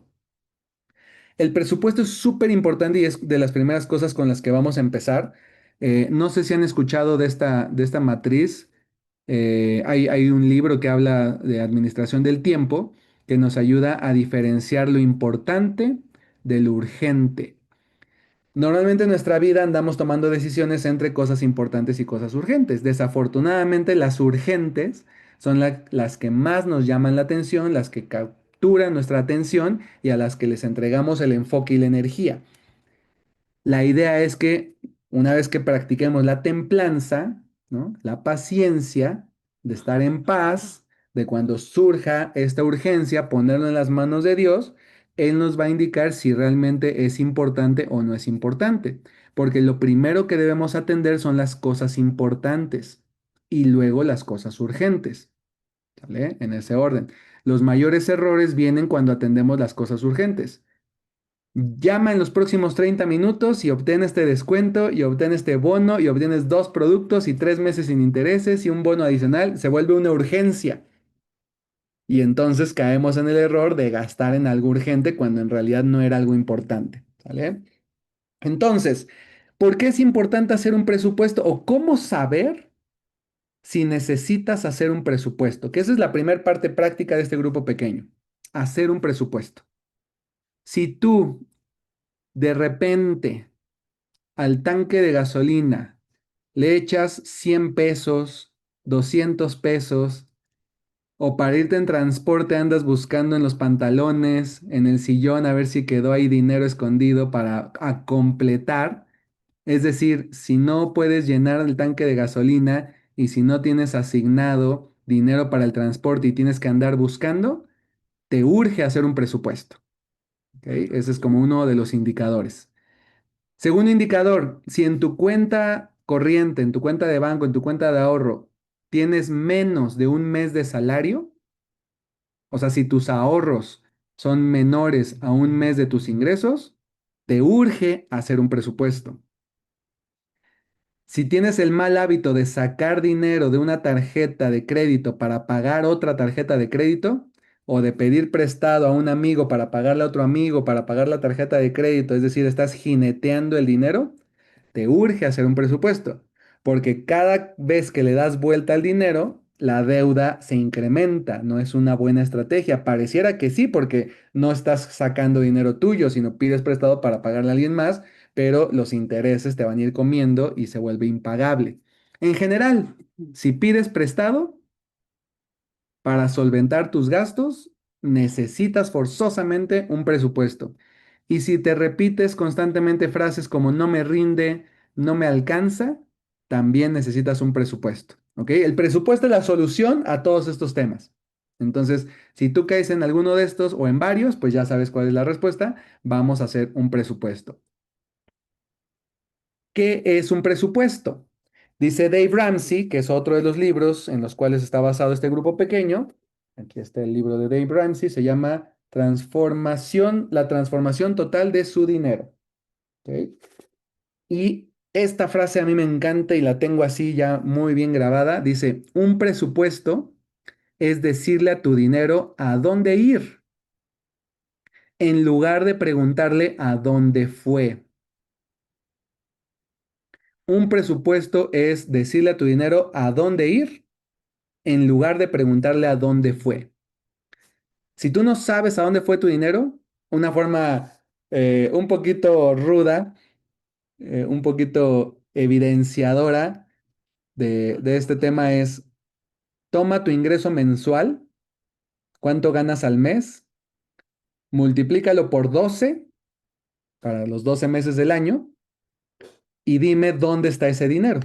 El presupuesto es súper importante y es de las primeras cosas con las que vamos a empezar. No sé si han escuchado de esta matriz. Hay un libro que habla de administración del tiempo que nos ayuda a diferenciar lo importante de lo urgente. Normalmente en nuestra vida andamos tomando decisiones entre cosas importantes y cosas urgentes. Desafortunadamente, las urgentes son las que más nos llaman la atención, las que capturan nuestra atención y a las que les entregamos el enfoque y la energía. La idea es que una vez que practiquemos la templanza, ¿no? La paciencia de estar en paz, de cuando surja esta urgencia, ponerlo en las manos de Dios, Él nos va a indicar si realmente es importante o no es importante. Porque lo primero que debemos atender son las cosas importantes y luego las cosas urgentes. ¿Sale? En ese orden. Los mayores errores vienen cuando atendemos las cosas urgentes. Llama en los próximos 30 minutos y obtén este descuento y obtén este bono y obtienes dos productos y 3 meses sin intereses y un bono adicional. Se vuelve una urgencia. Y entonces caemos en el error de gastar en algo urgente cuando en realidad no era algo importante. ¿Sale? Entonces, ¿por qué es importante hacer un presupuesto o cómo saber si necesitas hacer un presupuesto? Que esa es la primera parte práctica de este grupo pequeño. Hacer un presupuesto. Si tú de repente al tanque de gasolina le echas 100 pesos, 200 pesos, o para irte en transporte andas buscando en los pantalones, en el sillón, a ver si quedó ahí dinero escondido para completar. Es decir, si no puedes llenar el tanque de gasolina y si no tienes asignado dinero para el transporte y tienes que andar buscando, te urge hacer un presupuesto. ¿Ok? Ese es como uno de los indicadores. Segundo indicador, si en tu cuenta corriente, en tu cuenta de banco, en tu cuenta de ahorro, tienes menos de un mes de salario, o sea, si tus ahorros son menores a un mes de tus ingresos, te urge hacer un presupuesto. Si tienes el mal hábito de sacar dinero de una tarjeta de crédito para pagar otra tarjeta de crédito, o de pedir prestado a un amigo para pagarle a otro amigo para pagar la tarjeta de crédito, es decir, estás jineteando el dinero, te urge hacer un presupuesto, porque cada vez que le das vuelta al dinero, la deuda se incrementa. No es una buena estrategia. Pareciera que sí, porque no estás sacando dinero tuyo, sino pides prestado para pagarle a alguien más, pero los intereses te van a ir comiendo y se vuelve impagable. En general, si pides prestado, para solventar tus gastos, necesitas forzosamente un presupuesto. Y si te repites constantemente frases como no me rinde, no me alcanza, también necesitas un presupuesto. ¿Ok? El presupuesto es la solución a todos estos temas. Entonces, si tú caes en alguno de estos o en varios, pues ya sabes cuál es la respuesta. Vamos a hacer un presupuesto. ¿Qué es un presupuesto? Dice Dave Ramsey, que es otro de los libros en los cuales está basado este grupo pequeño. Aquí está el libro de Dave Ramsey, se llama la transformación total de su dinero. ¿Ok? Y esta frase a mí me encanta y la tengo así ya muy bien grabada. Dice, un presupuesto es decirle a tu dinero a dónde ir, en lugar de preguntarle a dónde fue. Un presupuesto es decirle a tu dinero a dónde ir en lugar de preguntarle a dónde fue. Si tú no sabes a dónde fue tu dinero, una forma un poquito ruda, un poquito evidenciadora de este tema es, toma tu ingreso mensual, cuánto ganas al mes, multiplícalo por 12 para los 12 meses del año y dime dónde está ese dinero.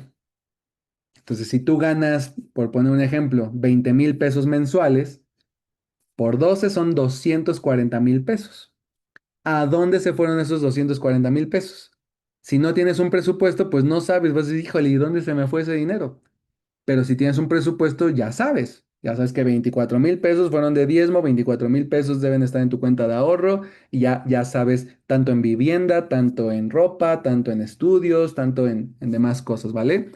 Entonces, si tú ganas, por poner un ejemplo, 20,000 pesos mensuales, por 12 son 240,000 pesos. ¿A dónde se fueron esos 240,000 pesos? Si no tienes un presupuesto, pues no sabes, vas a decir, híjole, ¿y dónde se me fue ese dinero? Pero si tienes un presupuesto, ya sabes que 24,000 pesos fueron de diezmo, 24,000 pesos deben estar en tu cuenta de ahorro, y ya sabes tanto en vivienda, tanto en ropa, tanto en estudios, tanto en demás cosas, ¿vale?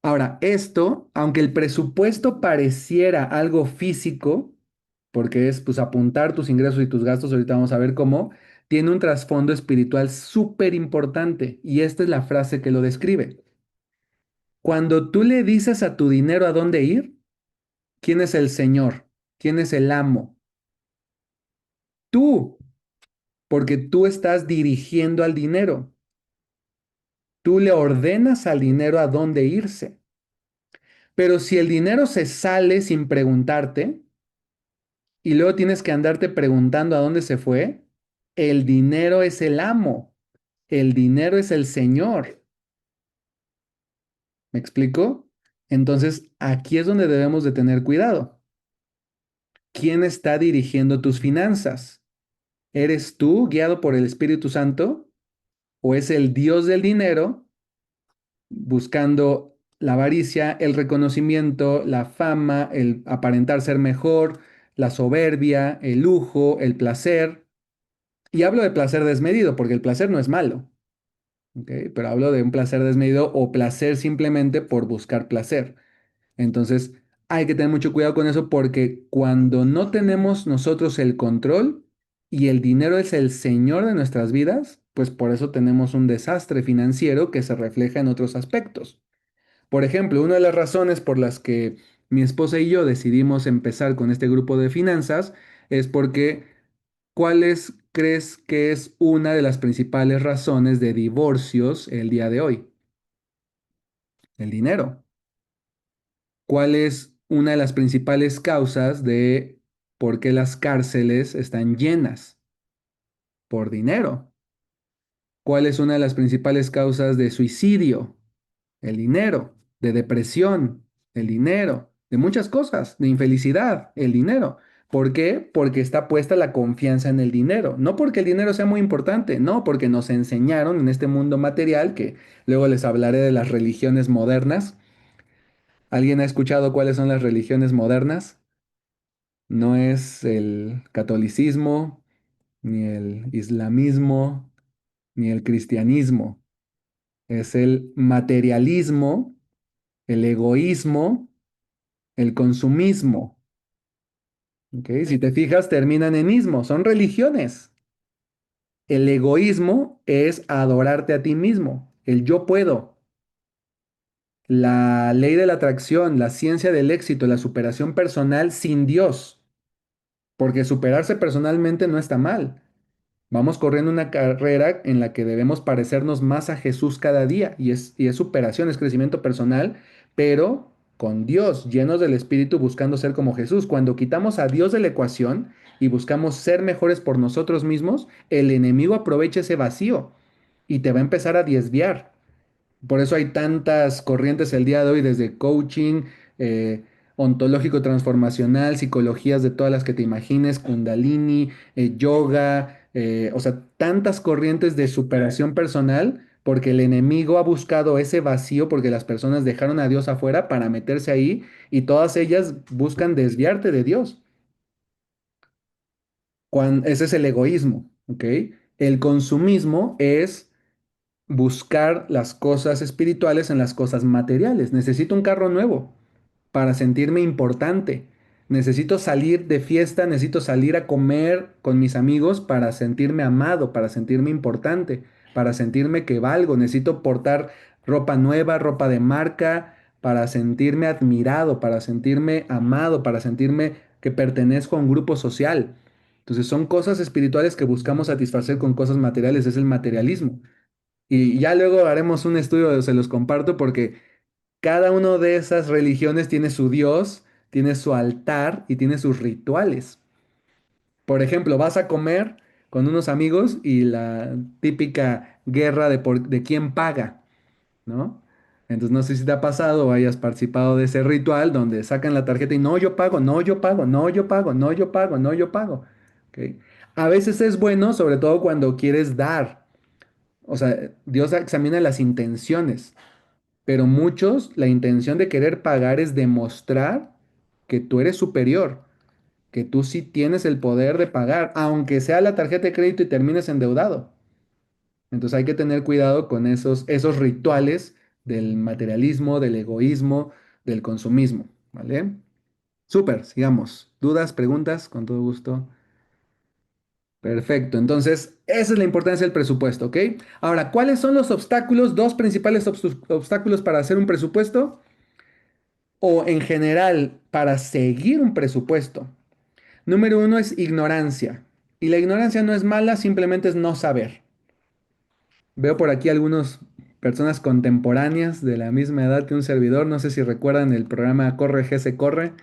Ahora, esto, aunque el presupuesto pareciera algo físico, porque es pues apuntar tus ingresos y tus gastos, ahorita vamos a ver cómo, tiene un trasfondo espiritual súper importante y esta es la frase que lo describe. Cuando tú le dices a tu dinero a dónde ir, ¿quién es el señor? ¿Quién es el amo? Tú, porque tú estás dirigiendo al dinero. Tú le ordenas al dinero a dónde irse. Pero si el dinero se sale sin preguntarte, y luego tienes que andarte preguntando a dónde se fue, el dinero es el amo, el dinero es el señor. ¿Me explico? Entonces, aquí es donde debemos de tener cuidado. ¿Quién está dirigiendo tus finanzas? ¿Eres tú guiado por el Espíritu Santo o es el Dios del dinero buscando la avaricia, el reconocimiento, la fama, el aparentar ser mejor, la soberbia, el lujo, el placer? Y hablo de placer desmedido, porque el placer no es malo, ¿ok? Pero hablo de un placer desmedido o placer simplemente por buscar placer. Entonces, hay que tener mucho cuidado con eso porque cuando no tenemos nosotros el control y el dinero es el señor de nuestras vidas, pues por eso tenemos un desastre financiero que se refleja en otros aspectos. Por ejemplo, una de las razones por las que mi esposa y yo decidimos empezar con este grupo de finanzas es porque ¿cuáles crees que es una de las principales razones de divorcios el día de hoy? El dinero. ¿Cuál es una de las principales causas de por qué las cárceles están llenas? Por dinero. ¿Cuál es una de las principales causas de suicidio? El dinero. De depresión, el dinero. De muchas cosas, de infelicidad, el dinero. ¿Por qué? Porque está puesta la confianza en el dinero. No porque el dinero sea muy importante, no, porque nos enseñaron en este mundo material, que luego les hablaré de las religiones modernas. ¿Alguien ha escuchado cuáles son las religiones modernas? No es el catolicismo, ni el islamismo, ni el cristianismo. Es el materialismo, el egoísmo, el consumismo. ¿Ok? Si te fijas, terminan en ismo. Son religiones. El egoísmo es adorarte a ti mismo. El yo puedo. La ley de la atracción, la ciencia del éxito, la superación personal sin Dios. Porque superarse personalmente no está mal. Vamos corriendo una carrera en la que debemos parecernos más a Jesús cada día y es superación, es crecimiento personal, pero con Dios, llenos del Espíritu, buscando ser como Jesús. Cuando quitamos a Dios de la ecuación y buscamos ser mejores por nosotros mismos, el enemigo aprovecha ese vacío y te va a empezar a desviar. Por eso hay tantas corrientes el día de hoy, desde coaching, eh, ontológico transformacional, psicologías de todas las que te imagines, kundalini, yoga, o sea, tantas corrientes de superación personal, porque el enemigo ha buscado ese vacío, porque las personas dejaron a Dios afuera para meterse ahí y todas ellas buscan desviarte de Dios. Ese es el egoísmo, ¿ok? El consumismo es buscar las cosas espirituales en las cosas materiales. Necesito un carro nuevo para sentirme importante. Necesito salir de fiesta, necesito salir a comer con mis amigos para sentirme amado, para sentirme importante, para sentirme que valgo. Necesito portar ropa nueva, ropa de marca, para sentirme admirado, para sentirme amado, para sentirme que pertenezco a un grupo social. Entonces son cosas espirituales que buscamos satisfacer con cosas materiales, es el materialismo. Y ya luego haremos un estudio, se los comparto, porque cada una de esas religiones tiene su Dios, tiene su altar y tiene sus rituales. Por ejemplo, vas a comer con unos amigos y la típica guerra de quién paga, ¿no? Entonces no sé si te ha pasado o hayas participado de ese ritual donde sacan la tarjeta y no, yo pago, no, yo pago, no, yo pago, no, yo pago, no, yo pago. ¿Ok? A veces es bueno, sobre todo cuando quieres dar. O sea, Dios examina las intenciones, pero muchos la intención de querer pagar es demostrar que tú eres superior, que tú sí tienes el poder de pagar, aunque sea la tarjeta de crédito y termines endeudado. Entonces hay que tener cuidado con esos rituales del materialismo, del egoísmo, del consumismo, ¿vale? Súper, sigamos. ¿Dudas, preguntas? Con todo gusto. Perfecto, entonces esa es la importancia del presupuesto, ¿ok? Ahora, ¿cuáles son los obstáculos, dos principales obstáculos para hacer un presupuesto o en general para seguir un presupuesto? Número uno es ignorancia. Y la ignorancia no es mala, simplemente es no saber. Veo por aquí algunas personas contemporáneas de la misma edad que un servidor, no sé si recuerdan el programa Corre G se Corre,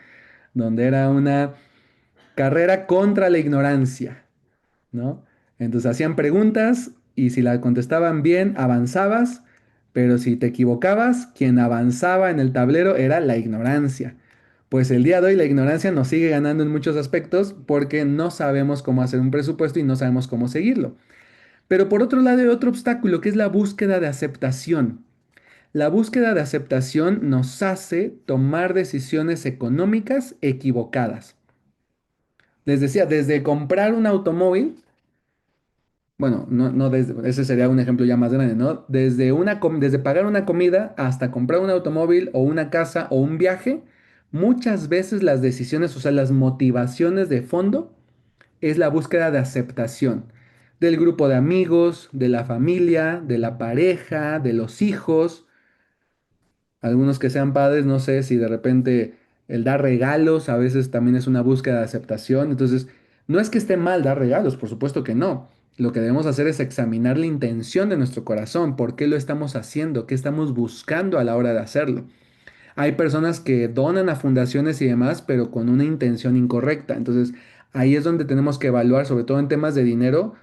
donde era una carrera contra la ignorancia. ¿No? Entonces hacían preguntas y si la contestaban bien, avanzabas, pero si te equivocabas, quien avanzaba en el tablero era la ignorancia. Pues el día de hoy la ignorancia nos sigue ganando en muchos aspectos porque no sabemos cómo hacer un presupuesto y no sabemos cómo seguirlo. Pero por otro lado hay otro obstáculo que es la búsqueda de aceptación. La búsqueda de aceptación nos hace tomar decisiones económicas equivocadas. Les decía, desde comprar un automóvil Bueno, no ese sería un ejemplo ya más grande, ¿no? Desde pagar una comida hasta comprar un automóvil o una casa o un viaje, muchas veces las decisiones, o sea, las motivaciones de fondo es la búsqueda de aceptación del grupo de amigos, de la familia, de la pareja, de los hijos. Algunos que sean padres, no sé si de repente el dar regalos a veces también es una búsqueda de aceptación. Entonces, no es que esté mal dar regalos, por supuesto que no. Lo que debemos hacer es examinar la intención de nuestro corazón, por qué lo estamos haciendo, qué estamos buscando a la hora de hacerlo. Hay personas que donan a fundaciones y demás, pero con una intención incorrecta. Entonces, ahí es donde tenemos que evaluar, sobre todo en temas de dinero,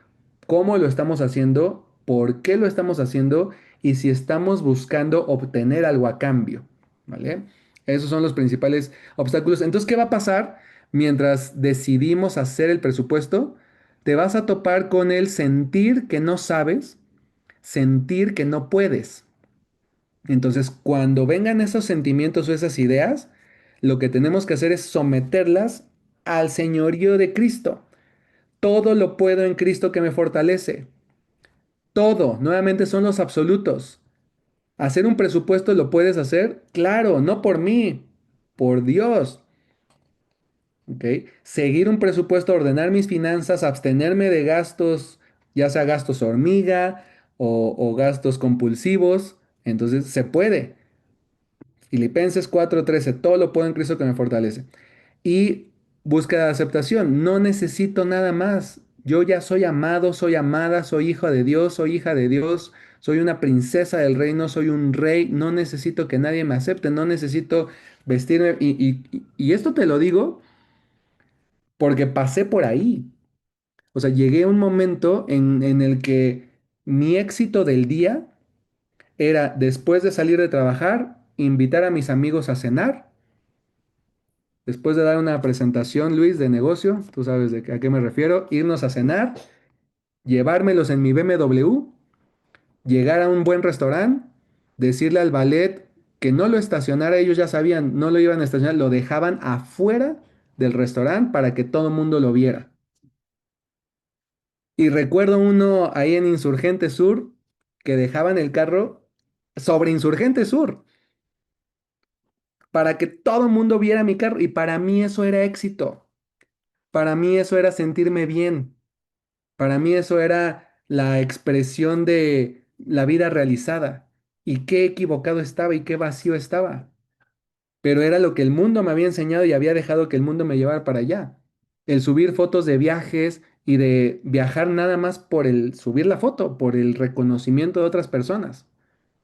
cómo lo estamos haciendo, por qué lo estamos haciendo y si estamos buscando obtener algo a cambio, ¿vale? Esos son los principales obstáculos. Entonces, ¿qué va a pasar mientras decidimos hacer el presupuesto? Te vas a topar con el sentir que no sabes, sentir que no puedes. Entonces, cuando vengan esos sentimientos o esas ideas, lo que tenemos que hacer es someterlas al señorío de Cristo. Todo lo puedo en Cristo que me fortalece. Todo, nuevamente son los absolutos. ¿Hacer un presupuesto lo puedes hacer? Claro, no por mí, por Dios. ¿Ok? Seguir un presupuesto, ordenar mis finanzas, abstenerme de gastos, ya sea gastos hormiga o gastos compulsivos. Entonces, se puede. Filipenses 4:13, todo lo puedo en Cristo que me fortalece. Y búsqueda de aceptación, no necesito nada más. Yo ya soy amado, soy amada, soy hijo de Dios, soy hija de Dios, soy una princesa del reino, soy un rey, no necesito que nadie me acepte, no necesito vestirme. Y esto te lo digo porque pasé por ahí. O sea, llegué a un momento en el que mi éxito del día era, después de salir de trabajar, invitar a mis amigos a cenar. Después de dar una presentación, Luis, de negocio, tú sabes a qué me refiero, irnos a cenar, llevármelos en mi BMW, llegar a un buen restaurante, decirle al valet que no lo estacionara, ellos ya sabían, no lo iban a estacionar, lo dejaban afuera del restaurante para que todo el mundo lo viera. Y recuerdo uno ahí en Insurgente Sur que dejaban el carro sobre Insurgente Sur para que todo el mundo viera mi carro y para mí eso era éxito, para mí eso era sentirme bien. Para mí eso era la expresión de la vida realizada. Y qué equivocado estaba y qué vacío estaba. Pero era lo que el mundo me había enseñado y había dejado que el mundo me llevara para allá. El subir fotos de viajes y de viajar nada más por el subir la foto, por el reconocimiento de otras personas,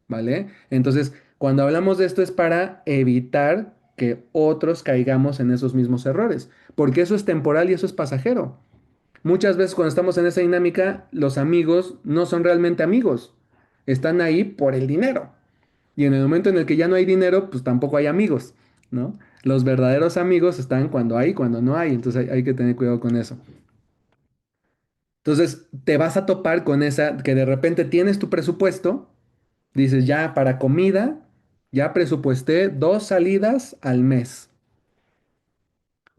¿vale? Entonces, cuando hablamos de esto es para evitar que otros caigamos en esos mismos errores, porque eso es temporal y eso es pasajero. Muchas veces cuando estamos en esa dinámica, los amigos no son realmente amigos. Están ahí por el dinero. Y en el momento en el que ya no hay dinero, pues tampoco hay amigos, ¿no? Los verdaderos amigos están cuando hay, cuando no hay. Entonces hay que tener cuidado con eso. Entonces te vas a topar con esa, que de repente tienes tu presupuesto, dices ya para comida, ya presupuesté 2 salidas al mes.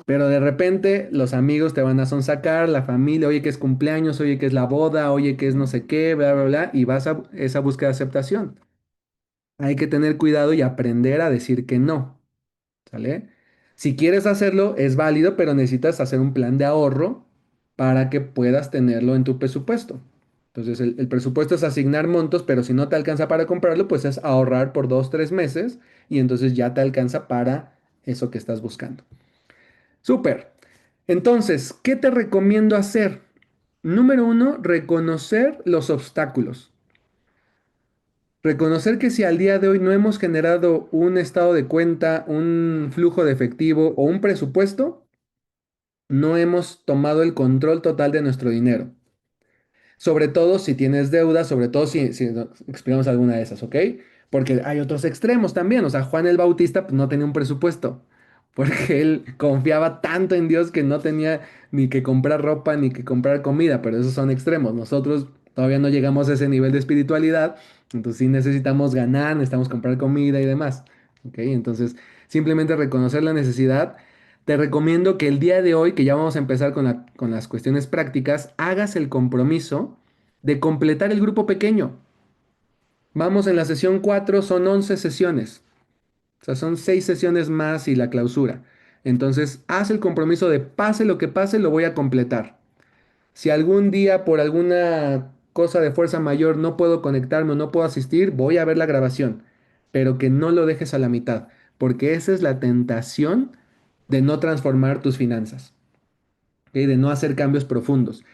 Pero de repente los amigos te van a sonsacar, la familia, oye que es cumpleaños, oye que es la boda, oye que es no sé qué, bla, bla, bla, y vas a esa búsqueda de aceptación. Hay que tener cuidado y aprender a decir que no, ¿sale? Si quieres hacerlo, es válido, pero necesitas hacer un plan de ahorro para que puedas tenerlo en tu presupuesto. Entonces, el presupuesto es asignar montos, pero si no te alcanza para comprarlo, pues es ahorrar por 2, 3 meses y entonces ya te alcanza para eso que estás buscando. Súper. Entonces, ¿qué te recomiendo hacer? Número uno, reconocer los obstáculos. Reconocer que si al día de hoy no hemos generado un estado de cuenta, un flujo de efectivo o un presupuesto, no hemos tomado el control total de nuestro dinero. Sobre todo si tienes deudas, sobre todo si explicamos alguna de esas, ¿ok? Porque hay otros extremos también. O sea, Juan el Bautista pues, no tenía un presupuesto, porque él confiaba tanto en Dios que no tenía ni que comprar ropa ni que comprar comida, pero esos son extremos. Nosotros todavía no llegamos a ese nivel de espiritualidad, entonces sí necesitamos ganar, necesitamos comprar comida y demás, ¿ok? Entonces, simplemente reconocer la necesidad. Te recomiendo que el día de hoy, que ya vamos a empezar con las cuestiones prácticas, hagas el compromiso de completar el grupo pequeño. Vamos en la sesión 4, son 11 sesiones. O sea, son 6 sesiones más y la clausura. Entonces, haz el compromiso de pase lo que pase, lo voy a completar. Si algún día por alguna cosa de fuerza mayor no puedo conectarme o no puedo asistir, voy a ver la grabación, pero que no lo dejes a la mitad, porque esa es la tentación de no transformar tus finanzas, ¿ok? De no hacer cambios profundos.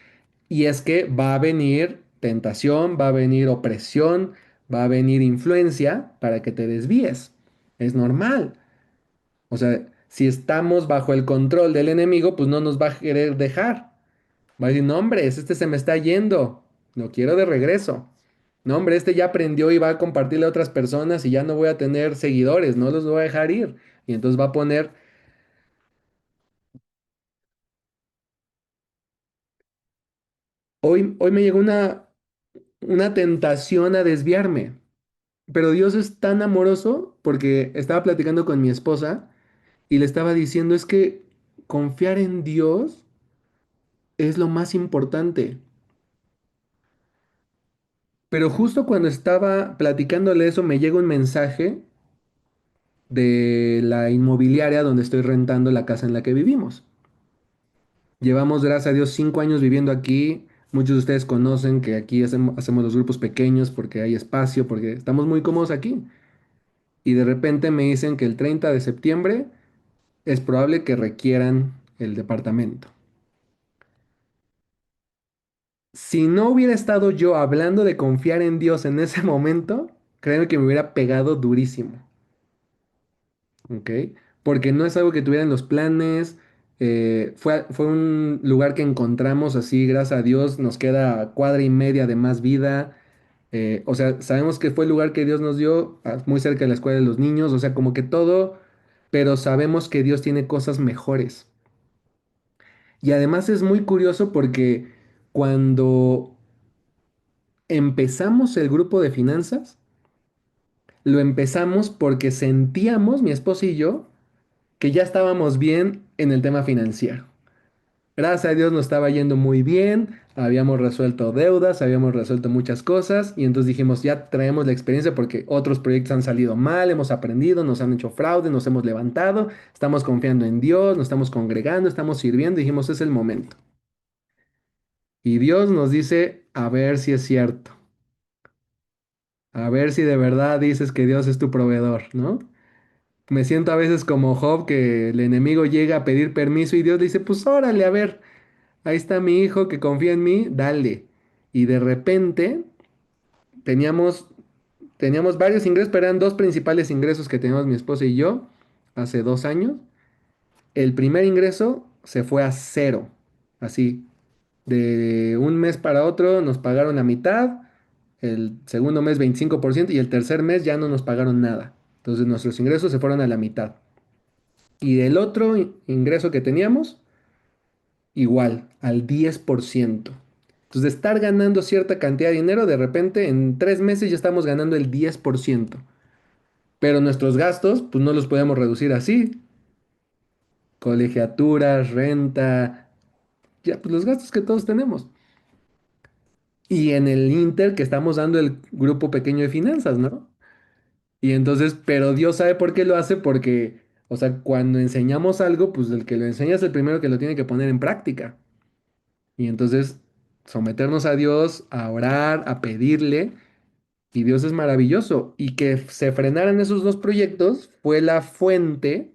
Y es que va a venir tentación, va a venir opresión, va a venir influencia para que te desvíes. Es normal. O sea, si estamos bajo el control del enemigo, pues no nos va a querer dejar. Va a decir, no, hombre, este se me está yendo. Lo quiero de regreso. No, hombre, este ya aprendió y va a compartirle a otras personas y ya no voy a tener seguidores, no los voy a dejar ir. Y entonces va a poner, hoy me llegó una tentación a desviarme, pero Dios es tan amoroso porque estaba platicando con mi esposa y le estaba diciendo, es que confiar en Dios es lo más importante. Pero justo cuando estaba platicándole eso, me llega un mensaje de la inmobiliaria donde estoy rentando la casa en la que vivimos. Llevamos, gracias a Dios, 5 años viviendo aquí. Muchos de ustedes conocen que aquí hacemos los grupos pequeños porque hay espacio, porque estamos muy cómodos aquí. Y de repente me dicen que el 30 de septiembre es probable que requieran el departamento. Si no hubiera estado yo hablando de confiar en Dios en ese momento, créeme que me hubiera pegado durísimo. ¿Ok? Porque no es algo que tuviera en los planes. Fue un lugar que encontramos así, gracias a Dios, nos queda cuadra y media de más vida. O sea, sabemos que fue el lugar que Dios nos dio, muy cerca de la escuela de los niños, o sea, como que todo, pero sabemos que Dios tiene cosas mejores. Y además es muy curioso porque cuando empezamos el grupo de finanzas, lo empezamos porque sentíamos, mi esposa y yo, que ya estábamos bien en el tema financiero. Gracias a Dios nos estaba yendo muy bien, habíamos resuelto deudas, habíamos resuelto muchas cosas y entonces dijimos, ya traemos la experiencia porque otros proyectos han salido mal, hemos aprendido, nos han hecho fraude, nos hemos levantado, estamos confiando en Dios, nos estamos congregando, estamos sirviendo, dijimos, es el momento. Y Dios nos dice, a ver si es cierto, a ver si de verdad dices que Dios es tu proveedor, ¿no? Me siento a veces como Job, que el enemigo llega a pedir permiso y Dios le dice, pues órale, a ver. Ahí está mi hijo que confía en mí, dale. Y de repente teníamos, teníamos varios ingresos, pero eran dos principales ingresos que teníamos mi esposa y yo hace 2 años. El primer ingreso se fue a cero, así. De un mes para otro nos pagaron la mitad, el segundo mes 25% y el tercer mes ya no nos pagaron nada. Entonces nuestros ingresos se fueron a la mitad. Y del otro ingreso que teníamos, igual, al 10%. Entonces, de estar ganando cierta cantidad de dinero, de repente en 3 meses ya estamos ganando el 10%. Pero nuestros gastos, pues no los podemos reducir así. Colegiaturas, renta, ya, pues los gastos que todos tenemos. Y en el Inter que estamos dando el grupo pequeño de finanzas, ¿no? Y entonces, pero Dios sabe por qué lo hace, porque, o sea, cuando enseñamos algo, pues el que lo enseña es el primero que lo tiene que poner en práctica. Y entonces, someternos a Dios, a orar, a pedirle, y Dios es maravilloso. Y que se frenaran esos dos proyectos fue la fuente,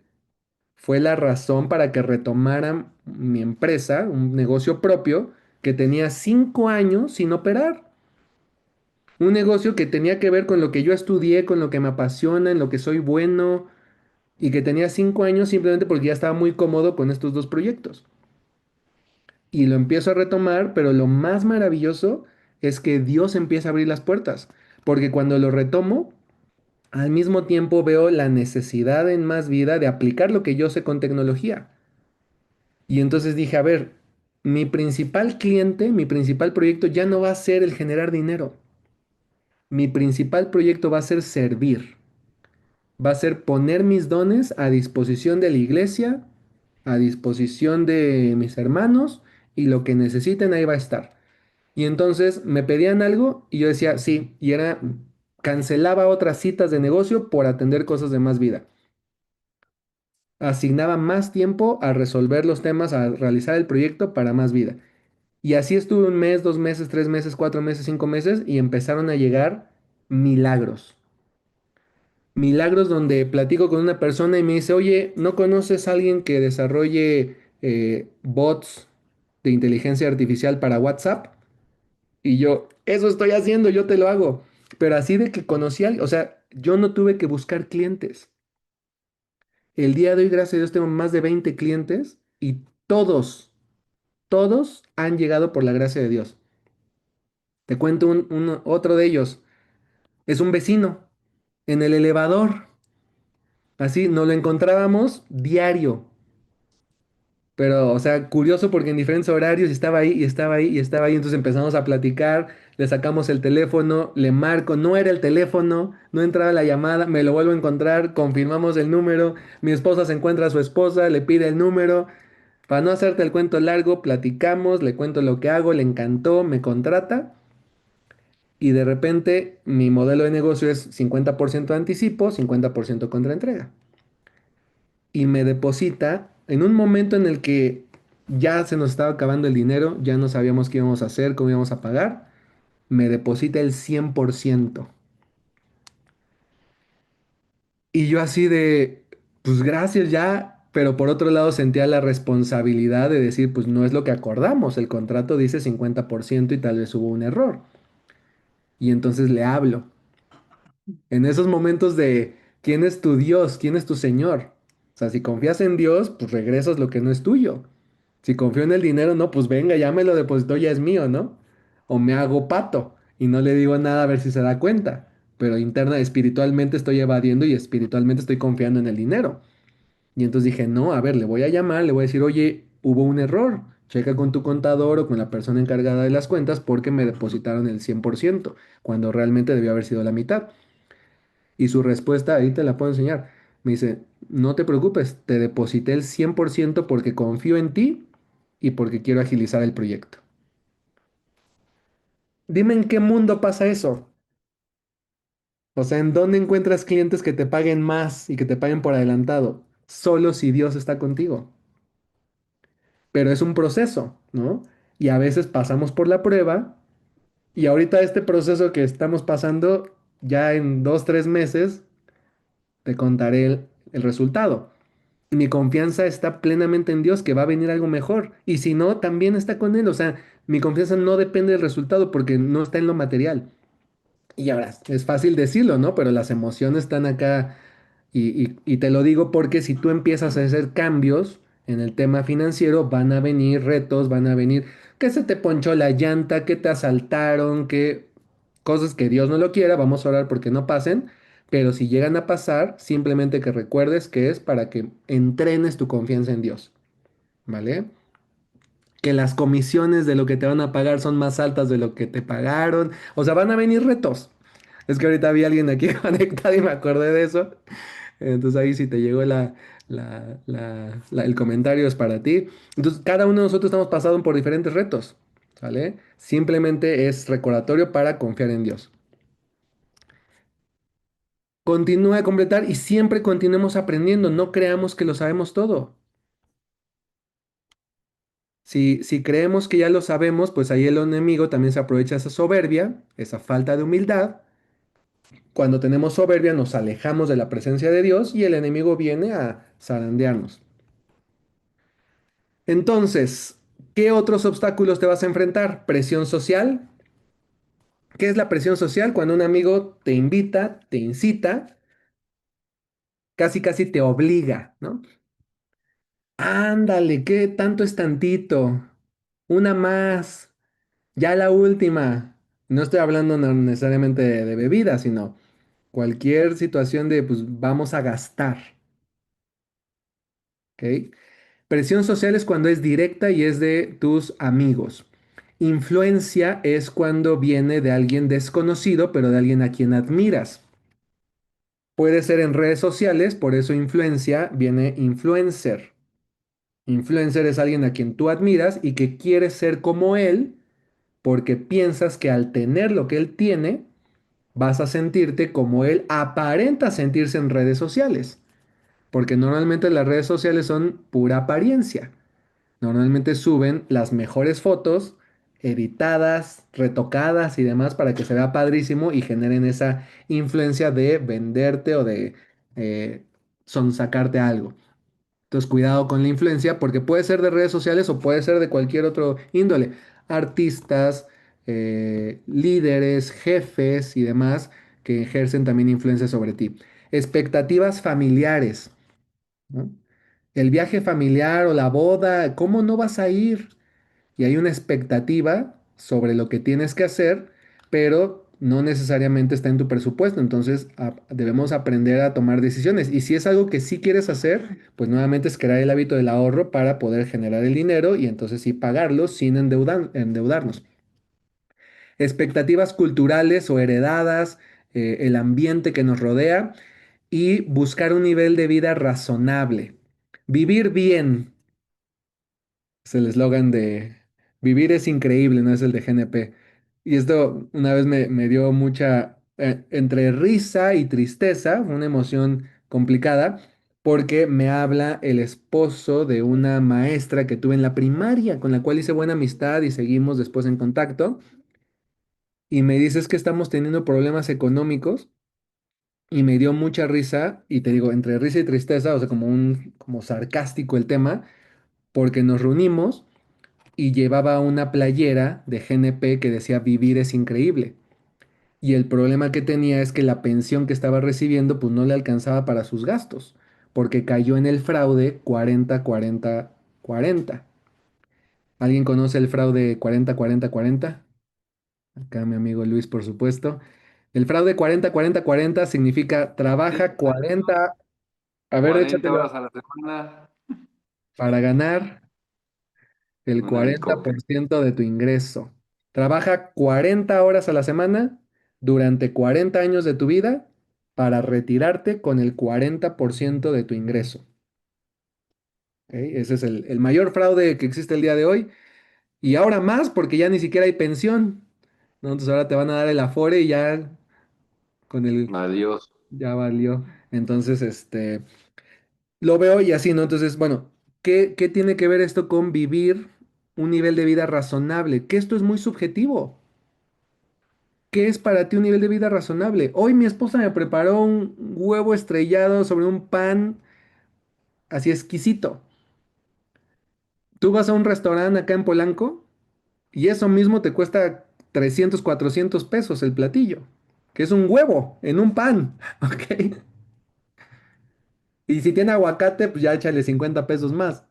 fue la razón para que retomaran mi empresa, un negocio propio, que tenía 5 años sin operar. Un negocio que tenía que ver con lo que yo estudié, con lo que me apasiona, en lo que soy bueno, y que tenía 5 años simplemente porque ya estaba muy cómodo con estos dos proyectos. Y lo empiezo a retomar, pero lo más maravilloso es que Dios empieza a abrir las puertas, porque cuando lo retomo, al mismo tiempo veo la necesidad en más vida de aplicar lo que yo sé con tecnología. Y entonces dije, a ver, mi principal cliente, mi principal proyecto ya no va a ser el generar dinero. Mi principal proyecto va a ser servir, va a ser poner mis dones a disposición de la iglesia, a disposición de mis hermanos y lo que necesiten ahí va a estar. Y entonces me pedían algo y yo decía sí, y era, cancelaba otras citas de negocio por atender cosas de más vida. Asignaba más tiempo a resolver los temas, a realizar el proyecto para más vida. Y así estuve un mes, 2 meses, 3 meses, 4 meses, 5 meses y empezaron a llegar milagros. Milagros donde platico con una persona y me dice, oye, ¿no conoces a alguien que desarrolle bots de inteligencia artificial para WhatsApp? Y yo, eso estoy haciendo, yo te lo hago. Pero así de que conocí a alguien, o sea, yo no tuve que buscar clientes. El día de hoy, gracias a Dios, tengo más de 20 clientes y todos han llegado por la gracia de Dios. Te cuento otro de ellos. Es un vecino en el elevador. Así, nos lo encontrábamos diario. Pero, o sea, curioso porque en diferentes horarios y estaba ahí y estaba ahí y estaba ahí. Entonces empezamos a platicar, le sacamos el teléfono, le marco, no era el teléfono, no entraba la llamada, me lo vuelvo a encontrar, confirmamos el número, mi esposa se encuentra a su esposa, le pide el número. Para no hacerte el cuento largo, platicamos, le cuento lo que hago, le encantó, me contrata y de repente mi modelo de negocio es 50% anticipo, 50% contra entrega. Y me deposita en un momento en el que ya se nos estaba acabando el dinero, ya no sabíamos qué íbamos a hacer, cómo íbamos a pagar, me deposita el 100%. Y yo así de, pues gracias ya, pero por otro lado sentía la responsabilidad de decir, pues no es lo que acordamos, el contrato dice 50% y tal vez hubo un error. Y entonces le hablo. En esos momentos de, ¿quién es tu Dios? ¿Quién es tu Señor? O sea, si confías en Dios, pues regresas lo que no es tuyo. Si confío en el dinero, no, pues venga, ya me lo depositó, ya es mío, ¿no? O me hago pato y no le digo nada a ver si se da cuenta. Pero interna, espiritualmente estoy evadiendo y espiritualmente estoy confiando en el dinero. Y entonces dije, no, a ver, le voy a llamar, le voy a decir, oye, hubo un error. Checa con tu contador o con la persona encargada de las cuentas porque me depositaron el 100% cuando realmente debió haber sido la mitad. Y su respuesta, ahí te la puedo enseñar. Me dice, no te preocupes, te deposité el 100% porque confío en ti y porque quiero agilizar el proyecto. Dime en qué mundo pasa eso. O sea, ¿en dónde encuentras clientes que te paguen más y que te paguen por adelantado? Solo si Dios está contigo. Pero es un proceso, ¿no? Y a veces pasamos por la prueba y ahorita este proceso que estamos pasando, ya en 2, 3 meses, te contaré el resultado. Mi confianza está plenamente en Dios, que va a venir algo mejor. Y si no, también está con Él. O sea, mi confianza no depende del resultado porque no está en lo material. Y ahora, es fácil decirlo, ¿no? Pero las emociones están acá. Y te lo digo porque si tú empiezas a hacer cambios en el tema financiero, van a venir retos, van a venir que se te ponchó la llanta, que te asaltaron, que cosas que Dios no lo quiera, vamos a orar porque no pasen. Pero si llegan a pasar, simplemente que recuerdes que es para que entrenes tu confianza en Dios, ¿vale? Que las comisiones de lo que te van a pagar son más altas de lo que te pagaron. O sea, van a venir retos. Es que ahorita había alguien aquí conectado y me acordé de eso. Entonces ahí si te llegó el comentario es para ti. Entonces cada uno de nosotros estamos pasando por diferentes retos, ¿vale? Simplemente es recordatorio para confiar en Dios. Continúa a completar y siempre continuemos aprendiendo. No creamos que lo sabemos todo. Si creemos que ya lo sabemos, pues ahí el enemigo también se aprovecha esa soberbia, esa falta de humildad. Cuando tenemos soberbia nos alejamos de la presencia de Dios y el enemigo viene a zarandearnos. Entonces, ¿qué otros obstáculos te vas a enfrentar? Presión social. ¿Qué es la presión social? Cuando un amigo te invita, te incita, casi casi te obliga, ¿no? Ándale, ¿qué tanto es tantito? Una más, ya la última. No estoy hablando no necesariamente de bebida, sino cualquier situación de, pues vamos a gastar, ¿ok? Presión social es cuando es directa y es de tus amigos. Influencia es cuando viene de alguien desconocido, pero de alguien a quien admiras. Puede ser en redes sociales, por eso influencia viene influencer. Influencer es alguien a quien tú admiras y que quieres ser como él porque piensas que al tener lo que él tiene, vas a sentirte como él aparenta sentirse en redes sociales, porque normalmente las redes sociales son pura apariencia. Normalmente suben las mejores fotos, editadas, retocadas y demás para que se vea padrísimo y generen esa influencia de venderte o de eh, sonsacarte algo. Entonces, cuidado con la influencia porque puede ser de redes sociales o puede ser de cualquier otro índole. Artistas, líderes, jefes y demás que ejercen también influencia sobre ti. Expectativas familiares, ¿no? El viaje familiar o la boda, ¿cómo no vas a ir? Y hay una expectativa sobre lo que tienes que hacer, pero no necesariamente está en tu presupuesto. Entonces, debemos aprender a tomar decisiones. Y si es algo que sí quieres hacer, pues nuevamente es crear el hábito del ahorro para poder generar el dinero y entonces sí pagarlo sin endeudarnos. Expectativas culturales o heredadas, el ambiente que nos rodea y buscar un nivel de vida razonable. Vivir bien, es el eslogan de Vivir es increíble, no es el de GNP. Y esto una vez me dio mucha, entre risa y tristeza, fue una emoción complicada, porque me habla el esposo de una maestra que tuve en la primaria, con la cual hice buena amistad y seguimos después en contacto. Y me dices que estamos teniendo problemas económicos y me dio mucha risa, y te digo, entre risa y tristeza, o sea, como sarcástico el tema, porque nos reunimos y llevaba una playera de GNP que decía Vivir es increíble. Y el problema que tenía es que la pensión que estaba recibiendo pues no le alcanzaba para sus gastos, porque cayó en el fraude 40-40-40. ¿Alguien conoce el fraude 40-40-40? Acá mi amigo Luis, por supuesto. El fraude 40-40-40 significa Sí, trabaja maestro. 40, a ver, 40 échatelo, horas a la semana para ganar el en el cuarenta cobre. por ciento de tu ingreso. Trabaja 40 horas a la semana durante 40 años de tu vida para retirarte con el 40% de tu ingreso. ¿Ok? Ese es el mayor fraude que existe el día de hoy. Y ahora más porque ya ni siquiera hay pensión, ¿no? Entonces ahora te van a dar el Afore y ya con el, Adiós. ya valió. Entonces, lo veo y así, ¿no? Entonces, bueno, ¿qué tiene que ver esto con vivir un nivel de vida razonable? Que esto es muy subjetivo. ¿Qué es para ti un nivel de vida razonable? Hoy mi esposa me preparó un huevo estrellado sobre un pan así exquisito. Tú vas a un restaurante acá en Polanco y eso mismo te cuesta 300-400 pesos el platillo, que es un huevo en un pan, ¿ok? Y si tiene aguacate, pues ya échale 50 pesos más,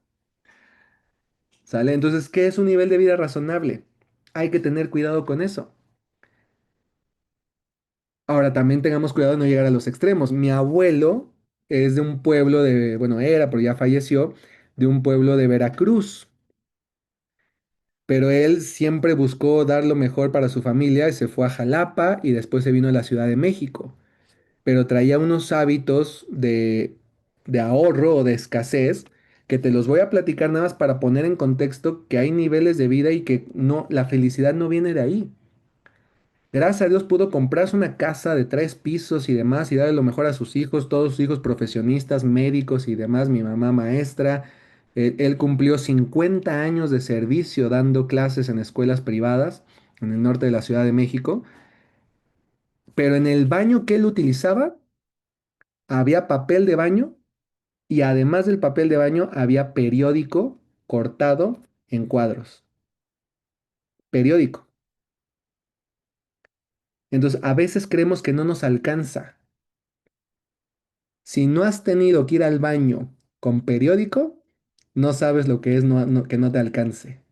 ¿sale? Entonces, ¿qué es un nivel de vida razonable? Hay que tener cuidado con eso. Ahora, también tengamos cuidado de no llegar a los extremos. Mi abuelo es de un pueblo de, bueno, era, pero ya falleció, de un pueblo de Veracruz. Pero él siempre buscó dar lo mejor para su familia y se fue a Jalapa y después se vino a la Ciudad de México. Pero traía unos hábitos de ahorro o de escasez que te los voy a platicar nada más para poner en contexto que hay niveles de vida y que no, la felicidad no viene de ahí. Gracias a Dios pudo comprarse una casa de 3 pisos y demás y darle lo mejor a sus hijos, todos sus hijos profesionistas, médicos y demás, mi mamá maestra. Él cumplió 50 años de servicio dando clases en escuelas privadas en el norte de la Ciudad de México, pero en el baño que él utilizaba había papel de baño y además del papel de baño había periódico cortado en cuadros. Periódico. Entonces, a veces creemos que no nos alcanza. Si no has tenido que ir al baño con periódico, no sabes lo que es que no te alcance.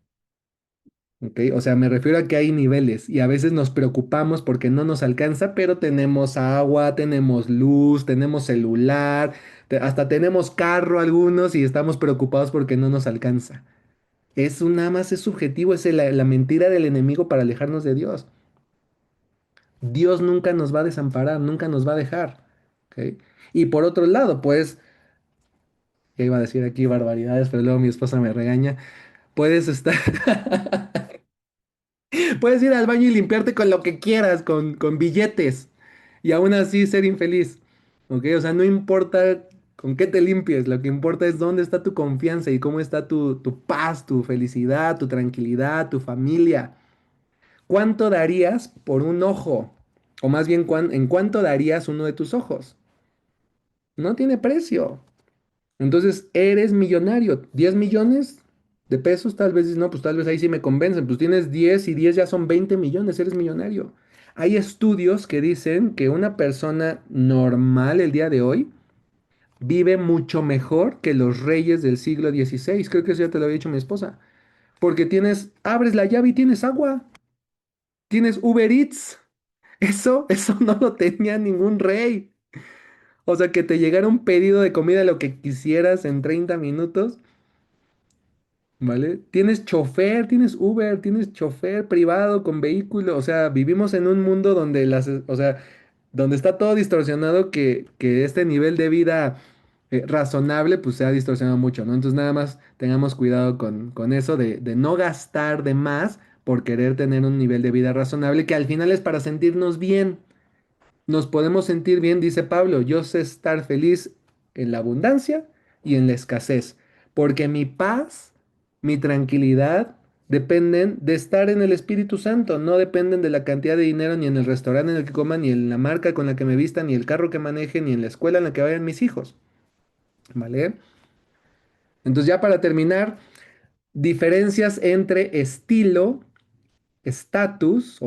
¿Ok? O sea, me refiero a que hay niveles y a veces nos preocupamos porque no nos alcanza, pero tenemos agua, tenemos luz, tenemos celular, hasta tenemos carro algunos y estamos preocupados porque no nos alcanza. Nada más es subjetivo, es la mentira del enemigo para alejarnos de Dios. Dios nunca nos va a desamparar, nunca nos va a dejar. ¿Ok? Y por otro lado, pues ya iba a decir aquí barbaridades, pero luego mi esposa me regaña. Puedes estar, Puedes ir al baño y limpiarte con lo que quieras, con billetes, y aún así ser infeliz. ¿Ok? O sea, no importa con qué te limpies, lo que importa es dónde está tu confianza y cómo está tu paz, tu felicidad, tu tranquilidad, tu familia. ¿Cuánto darías por un ojo? O más bien, ¿en cuánto darías uno de tus ojos? No tiene precio. Entonces, eres millonario. 10 millones de pesos, tal vez dices, no, pues tal vez ahí sí me convencen. Pues tienes 10 y 10 ya son 20 millones, eres millonario. Hay estudios que dicen que una persona normal el día de hoy vive mucho mejor que los reyes del siglo XVI. Creo que eso ya te lo había dicho mi esposa. Porque abres la llave y tienes agua, tienes Uber Eats. Eso no lo tenía ningún rey. O sea, que te llegara un pedido de comida, lo que quisieras en 30 minutos. ¿Vale? Tienes Uber, tienes chofer privado con vehículo, o sea, vivimos en un mundo donde o sea, donde está todo distorsionado que este nivel de vida razonable pues se ha distorsionado mucho, ¿no? Entonces nada más tengamos cuidado con eso de no gastar de más por querer tener un nivel de vida razonable que al final es para sentirnos bien. Nos podemos sentir bien, dice Pablo, yo sé estar feliz en la abundancia y en la escasez, porque mi paz, mi tranquilidad dependen de estar en el Espíritu Santo, no dependen de la cantidad de dinero ni en el restaurante en el que coma, ni en la marca con la que me vista, ni el carro que maneje, ni en la escuela en la que vayan mis hijos, ¿vale? Entonces ya para terminar, diferencias entre estilo, estatus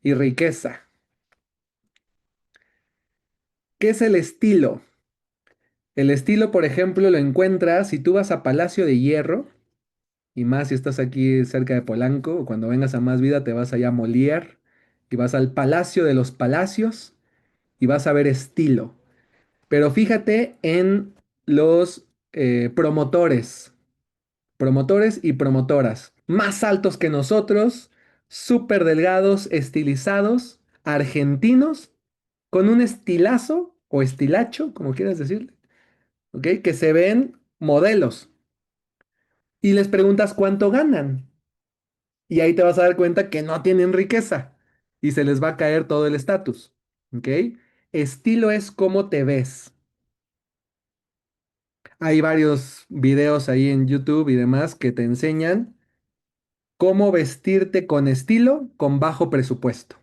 y riqueza. ¿Qué es el estilo? El estilo, por ejemplo, lo encuentras si tú vas a Palacio de Hierro, y más si estás aquí cerca de Polanco, o cuando vengas a Más Vida te vas allá a Molière, y vas al Palacio de los Palacios, y vas a ver estilo. Pero fíjate en los promotores y promotoras, más altos que nosotros, súper delgados, estilizados, argentinos, con un estilazo o estilacho, como quieras decirle, ¿ok? Que se ven modelos. Y les preguntas cuánto ganan. Y ahí te vas a dar cuenta que no tienen riqueza y se les va a caer todo el estatus. ¿Ok? Estilo es cómo te ves. Hay varios videos ahí en YouTube y demás que te enseñan cómo vestirte con estilo con bajo presupuesto.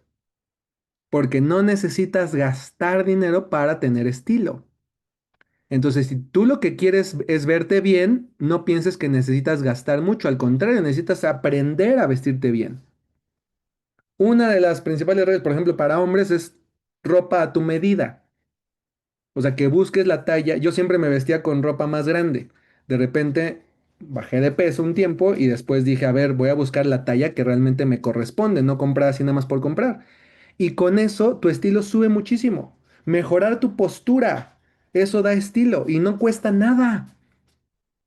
Porque no necesitas gastar dinero para tener estilo. Entonces, si tú lo que quieres es verte bien, no pienses que necesitas gastar mucho. Al contrario, necesitas aprender a vestirte bien. Una de las principales reglas, por ejemplo, para hombres es ropa a tu medida. O sea, que busques la talla. Yo siempre me vestía con ropa más grande. De repente bajé de peso un tiempo y después dije, a ver, voy a buscar la talla que realmente me corresponde, no comprar así nada más por comprar. Y con eso tu estilo sube muchísimo. Mejorar tu postura, eso da estilo y no cuesta nada.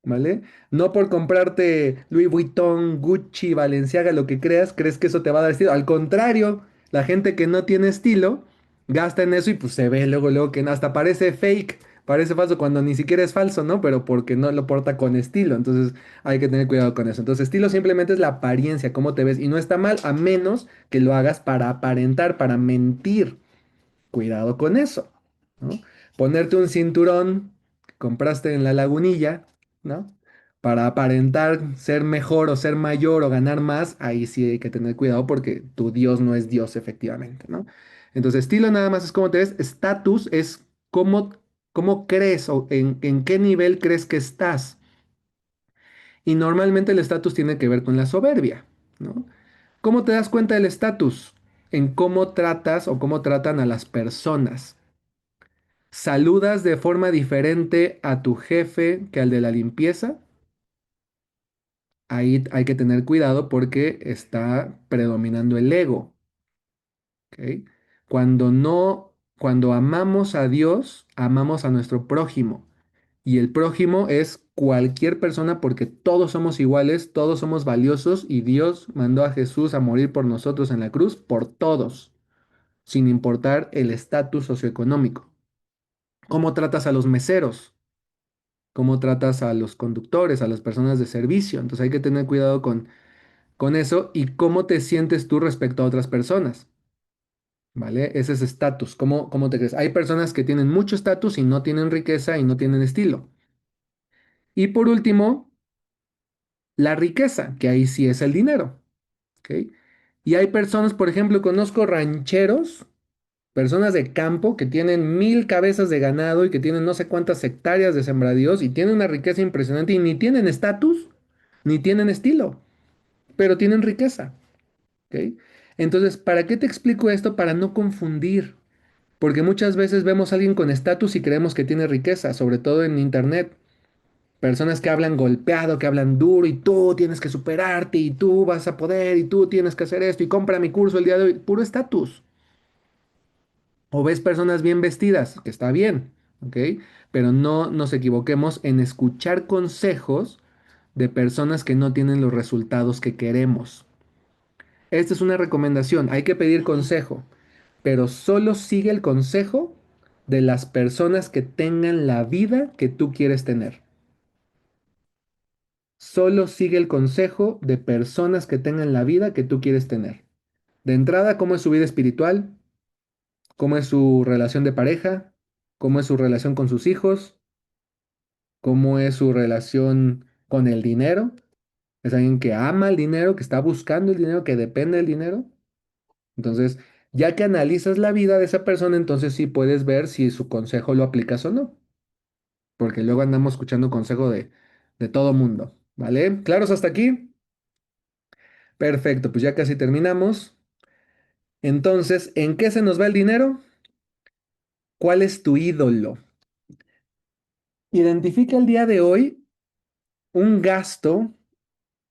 ¿Vale? No por comprarte Louis Vuitton, Gucci, Balenciaga, lo que creas, crees que eso te va a dar estilo. Al contrario, la gente que no tiene estilo gasta en eso y pues se ve luego que hasta parece fake, parece falso cuando ni siquiera es falso, ¿no? Pero porque no lo porta con estilo. Entonces hay que tener cuidado con eso. Entonces, estilo simplemente es la apariencia, cómo te ves. Y no está mal a menos que lo hagas para aparentar, para mentir. Cuidado con eso, ¿no? Ponerte un cinturón que compraste en la lagunilla, ¿no? Para aparentar ser mejor o ser mayor o ganar más, ahí sí hay que tener cuidado porque tu Dios no es Dios efectivamente, ¿no? Entonces, estilo nada más es cómo te ves, estatus es cómo crees o en qué nivel crees que estás. Y normalmente el estatus tiene que ver con la soberbia, ¿no? ¿Cómo te das cuenta del estatus? En cómo tratas o cómo tratan a las personas. ¿Saludas de forma diferente a tu jefe que al de la limpieza? Ahí hay que tener cuidado porque está predominando el ego, ¿ok? Cuando amamos a Dios, amamos a nuestro prójimo. Y el prójimo es cualquier persona porque todos somos iguales, todos somos valiosos y Dios mandó a Jesús a morir por nosotros en la cruz, por todos, sin importar el estatus socioeconómico. ¿Cómo tratas a los meseros? ¿Cómo tratas a los conductores, a las personas de servicio? Entonces hay que tener cuidado con eso y cómo te sientes tú respecto a otras personas, ¿vale? Ese es estatus, ¿cómo te crees? Hay personas que tienen mucho estatus y no tienen riqueza y no tienen estilo. Y por último, la riqueza, que ahí sí es el dinero, ¿ok? Y hay personas, por ejemplo, conozco rancheros, personas de campo que tienen 1,000 cabezas de ganado y que tienen no sé cuántas hectáreas de sembradíos y tienen una riqueza impresionante y ni tienen estatus, ni tienen estilo, pero tienen riqueza, ¿ok? Entonces, ¿para qué te explico esto? Para no confundir, porque muchas veces vemos a alguien con estatus y creemos que tiene riqueza, sobre todo en internet. Personas que hablan golpeado, que hablan duro y tú tienes que superarte y tú vas a poder y tú tienes que hacer esto y compra mi curso el día de hoy. Puro estatus. O ves personas bien vestidas, que está bien, ¿ok? Pero no nos equivoquemos en escuchar consejos de personas que no tienen los resultados que queremos. Esta es una recomendación, hay que pedir consejo, pero solo sigue el consejo de las personas que tengan la vida que tú quieres tener. Solo sigue el consejo de personas que tengan la vida que tú quieres tener. De entrada, cómo es su vida espiritual, cómo es su relación de pareja, cómo es su relación con sus hijos, cómo es su relación con el dinero. Es alguien que ama el dinero, que está buscando el dinero, que depende del dinero. Entonces, ya que analizas la vida de esa persona, entonces sí puedes ver si su consejo lo aplicas o no. Porque luego andamos escuchando consejo de todo mundo. ¿Vale? ¿Claros hasta aquí? Perfecto, pues ya casi terminamos. Entonces, ¿en qué se nos va el dinero? ¿Cuál es tu ídolo? Identifica el día de hoy un gasto,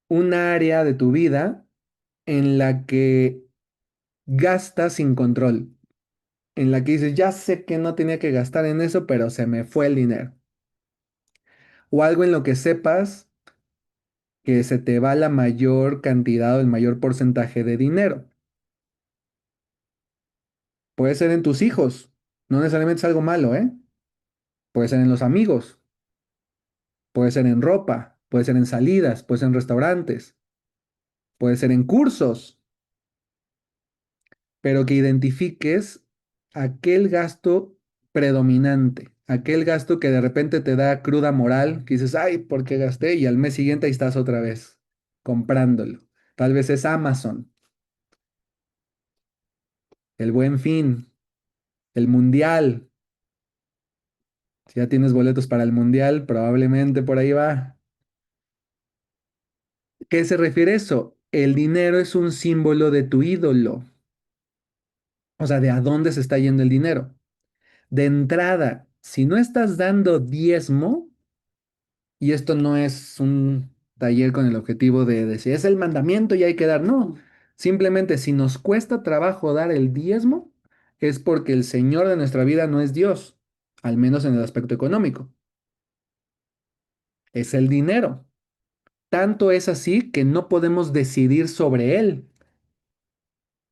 un área de tu vida en la que gastas sin control, en la que dices, ya sé que no tenía que gastar en eso, pero se me fue el dinero. O algo en lo que sepas que se te va la mayor cantidad o el mayor porcentaje de dinero. Puede ser en tus hijos, no necesariamente es algo malo, ¿eh? Puede ser en los amigos, puede ser en ropa, puede ser en salidas, puede ser en restaurantes, puede ser en cursos, pero que identifiques aquel gasto predominante, aquel gasto que de repente te da cruda moral, que dices, ay, ¿por qué gasté? Y al mes siguiente ahí estás otra vez comprándolo. Tal vez es Amazon, el Buen Fin, el Mundial. Si ya tienes boletos para el Mundial, probablemente por ahí va. ¿Qué se refiere eso? El dinero es un símbolo de tu ídolo, o sea, de a dónde se está yendo el dinero. De entrada, si no estás dando diezmo, y esto no es un taller con el objetivo de decir, es el mandamiento y hay que dar, no. Simplemente si nos cuesta trabajo dar el diezmo, es porque el Señor de nuestra vida no es Dios, al menos en el aspecto económico. Es el dinero. Tanto es así que no podemos decidir sobre él.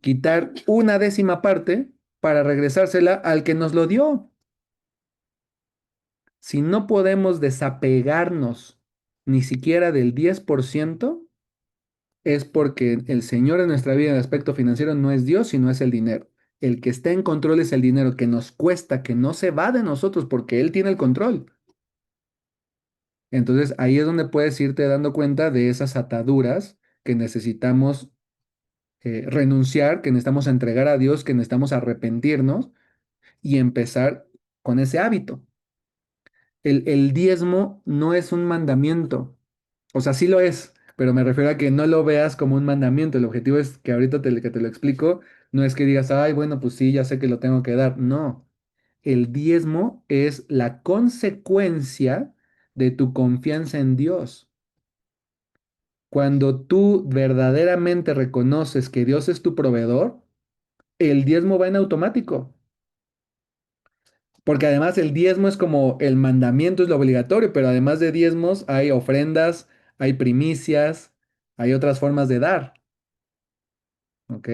Quitar una décima parte para regresársela al que nos lo dio. Si no podemos desapegarnos ni siquiera del 10%, es porque el Señor en nuestra vida en el aspecto financiero no es Dios, sino es el dinero. El que está en control es el dinero que nos cuesta, que no se va de nosotros porque Él tiene el control. Entonces ahí es donde puedes irte dando cuenta de esas ataduras que necesitamos renunciar, que necesitamos entregar a Dios, que necesitamos arrepentirnos y empezar con ese hábito. El diezmo no es un mandamiento, o sea, sí lo es, pero me refiero a que no lo veas como un mandamiento. El objetivo es que ahorita que te lo explico, no es que digas, ay, bueno, pues sí, ya sé que lo tengo que dar. No, el diezmo es la consecuencia de tu confianza en Dios. Cuando tú verdaderamente reconoces que Dios es tu proveedor, el diezmo va en automático. Porque además el diezmo es como el mandamiento, es lo obligatorio, pero además de diezmos hay ofrendas, hay primicias, hay otras formas de dar, ¿ok?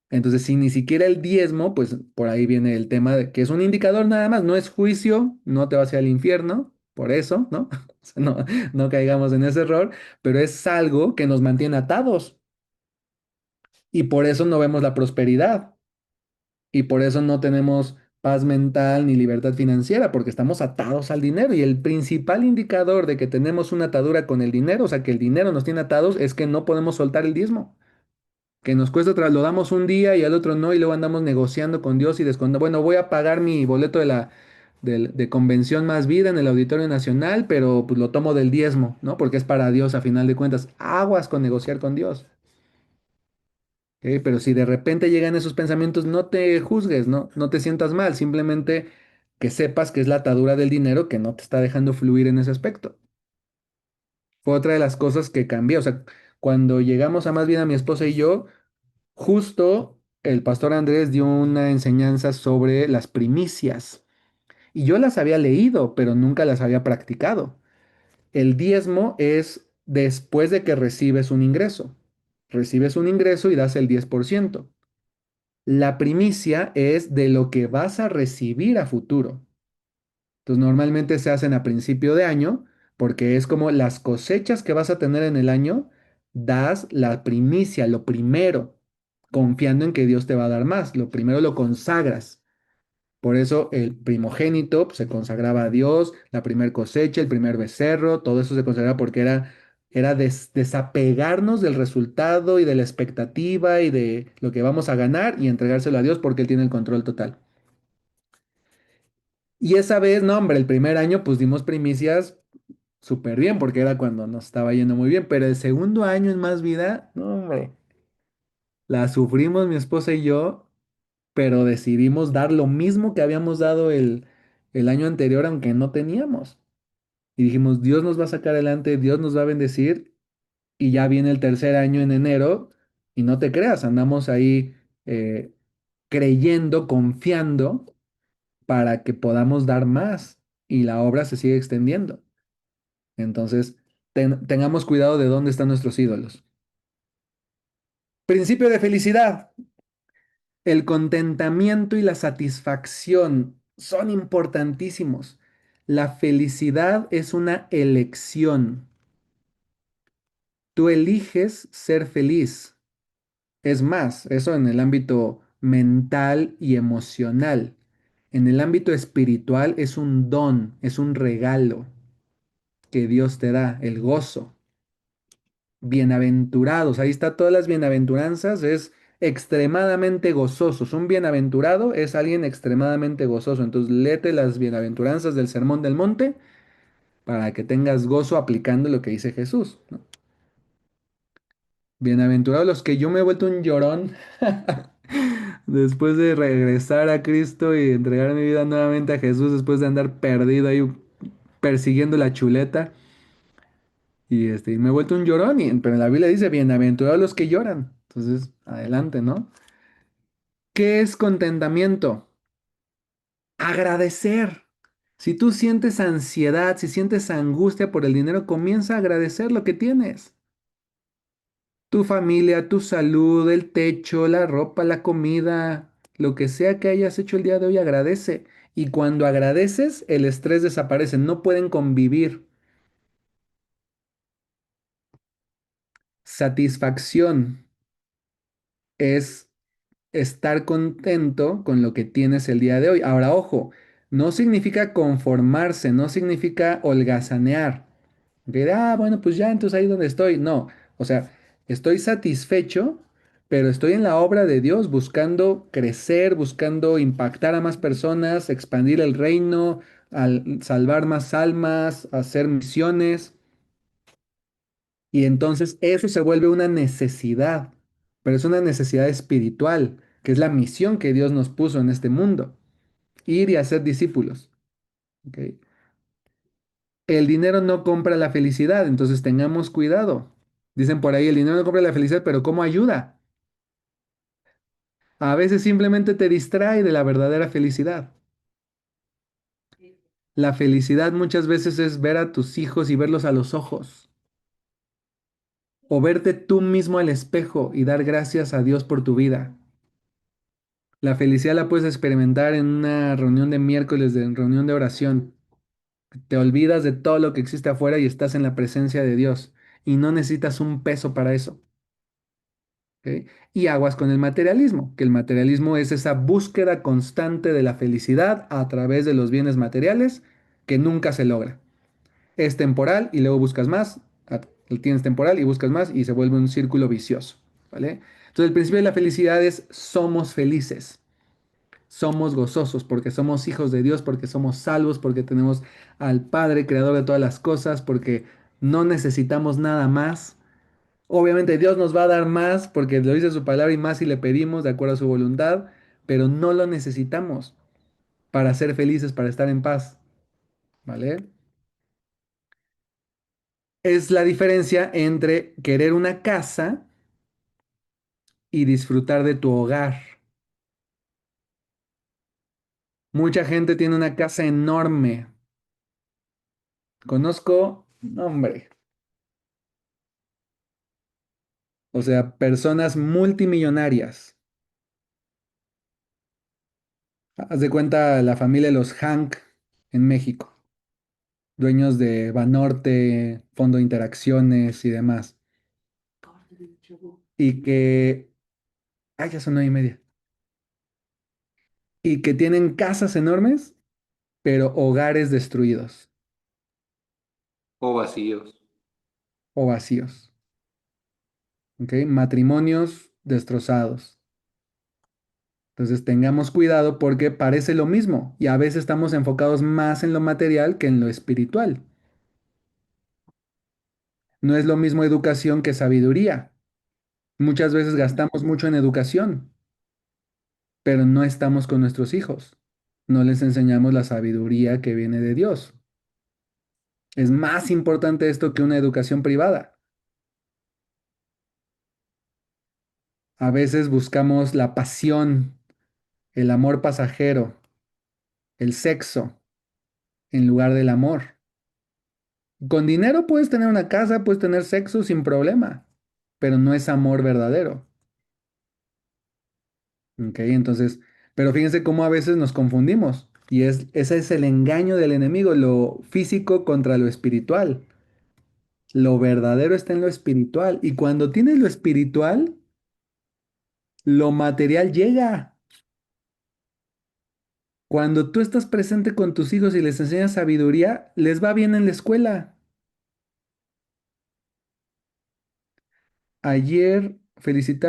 Entonces, si ni siquiera el diezmo, pues por ahí viene el tema de que es un indicador nada más, no es juicio, no te vas a ir al infierno, por eso, ¿no? O sea, no, no caigamos en ese error, pero es algo que nos mantiene atados. Y por eso no vemos la prosperidad. Y por eso no tenemos paz mental ni libertad financiera, porque estamos atados al dinero. Y el principal indicador de que tenemos una atadura con el dinero, o sea, que el dinero nos tiene atados, es que no podemos soltar el diezmo. Que nos cuesta, lo damos un día y al otro no, y luego andamos negociando con Dios y descontando. Bueno, voy a pagar mi boleto de convención más vida en el Auditorio Nacional, pero pues lo tomo del diezmo, ¿no? Porque es para Dios a final de cuentas. Aguas con negociar con Dios. ¿Ok? Pero si de repente llegan esos pensamientos, no te juzgues, ¿no? No te sientas mal, simplemente que sepas que es la atadura del dinero que no te está dejando fluir en ese aspecto. Fue otra de las cosas que cambié. O sea, cuando llegamos a más bien a mi esposa y yo, justo el pastor Andrés dio una enseñanza sobre las primicias. Y yo las había leído, pero nunca las había practicado. El diezmo es después de que recibes un ingreso. Recibes un ingreso y das el 10%. La primicia es de lo que vas a recibir a futuro. Entonces, normalmente se hacen a principio de año porque es como las cosechas que vas a tener en el año, das la primicia, lo primero, confiando en que Dios te va a dar más. Lo primero lo consagras. Por eso el primogénito pues, se consagraba a Dios, la primer cosecha, el primer becerro, todo eso se consagraba porque era desapegarnos del resultado y de la expectativa y de lo que vamos a ganar y entregárselo a Dios porque Él tiene el control total. Y esa vez, no, hombre, el primer año pues dimos primicias súper bien porque era cuando nos estaba yendo muy bien, pero el segundo año en Más Vida, no, hombre, la sufrimos mi esposa y yo, pero decidimos dar lo mismo que habíamos dado el año anterior, aunque no teníamos. Y dijimos, Dios nos va a sacar adelante, Dios nos va a bendecir, y ya viene el tercer año en enero, y no te creas, andamos ahí eh, creyendo, confiando, para que podamos dar más y la obra se sigue extendiendo. Entonces, tengamos cuidado de dónde están nuestros ídolos. Principio de felicidad. El contentamiento y la satisfacción son importantísimos. La felicidad es una elección. Tú eliges ser feliz. Es más, eso en el ámbito mental y emocional. En el ámbito espiritual es un don, es un regalo que Dios te da, el gozo. Bienaventurados, ahí está todas las bienaventuranzas, es extremadamente gozosos. Un bienaventurado es alguien extremadamente gozoso. Entonces, léete las bienaventuranzas del Sermón del Monte para que tengas gozo aplicando lo que dice Jesús, ¿no? Bienaventurados los que yo me he vuelto un llorón después de regresar a Cristo y entregar mi vida nuevamente a Jesús después de andar perdido ahí persiguiendo la chuleta. Y me he vuelto un llorón, pero en la Biblia dice, bienaventurados los que lloran. Entonces, adelante, ¿no? ¿Qué es contentamiento? Agradecer. Si tú sientes ansiedad, si sientes angustia por el dinero, comienza a agradecer lo que tienes. Tu familia, tu salud, el techo, la ropa, la comida, lo que sea que hayas hecho el día de hoy, agradece. Y cuando agradeces, el estrés desaparece. No pueden convivir. Satisfacción es estar contento con lo que tienes el día de hoy. Ahora, ojo, no significa conformarse, no significa holgazanear. Bueno, pues ya, entonces ahí donde estoy. No, o sea, estoy satisfecho, pero estoy en la obra de Dios buscando crecer, buscando impactar a más personas, expandir el reino, salvar más almas, hacer misiones. Y entonces eso se vuelve una necesidad, pero es una necesidad espiritual, que es la misión que Dios nos puso en este mundo, ir y hacer discípulos. ¿Ok? El dinero no compra la felicidad, entonces tengamos cuidado. Dicen por ahí, el dinero no compra la felicidad, pero ¿cómo ayuda? A veces simplemente te distrae de la verdadera felicidad. La felicidad muchas veces es ver a tus hijos y verlos a los ojos, o verte tú mismo al espejo y dar gracias a Dios por tu vida. La felicidad la puedes experimentar en una reunión de miércoles, de reunión de oración. Te olvidas de todo lo que existe afuera y estás en la presencia de Dios. Y no necesitas un peso para eso. ¿Ok? Y aguas con el materialismo, que el materialismo es esa búsqueda constante de la felicidad a través de los bienes materiales que nunca se logra. Es temporal y luego buscas más, tienes temporal y buscas más y se vuelve un círculo vicioso, ¿vale? Entonces el principio de la felicidad es somos felices, somos gozosos porque somos hijos de Dios, porque somos salvos, porque tenemos al Padre, creador de todas las cosas, porque no necesitamos nada más. Obviamente Dios nos va a dar más porque lo dice su palabra y más si le pedimos de acuerdo a su voluntad, pero no lo necesitamos para ser felices, para estar en paz, ¿vale? Es la diferencia entre querer una casa y disfrutar de tu hogar. Mucha gente tiene una casa enorme. Conozco, no, hombre, o sea, personas multimillonarias. Haz de cuenta la familia de los Hank en México, dueños de Banorte, Fondo de Interacciones y demás. Y que, ay, ya son 9:30. Y que tienen casas enormes, pero hogares destruidos O vacíos. o vacíos. ¿Ok? Matrimonios destrozados. Entonces tengamos cuidado porque parece lo mismo y a veces estamos enfocados más en lo material que en lo espiritual. No es lo mismo educación que sabiduría. Muchas veces gastamos mucho en educación, pero no estamos con nuestros hijos. No les enseñamos la sabiduría que viene de Dios. Es más importante esto que una educación privada. A veces buscamos la pasión, el amor pasajero, el sexo, en lugar del amor. Con dinero puedes tener una casa, puedes tener sexo sin problema, pero no es amor verdadero. ¿Ok? Entonces, pero fíjense cómo a veces nos confundimos. Y ese es el engaño del enemigo, lo físico contra lo espiritual. Lo verdadero está en lo espiritual. Y cuando tienes lo espiritual, lo material llega. Cuando tú estás presente con tus hijos y les enseñas sabiduría, les va bien en la escuela. Ayer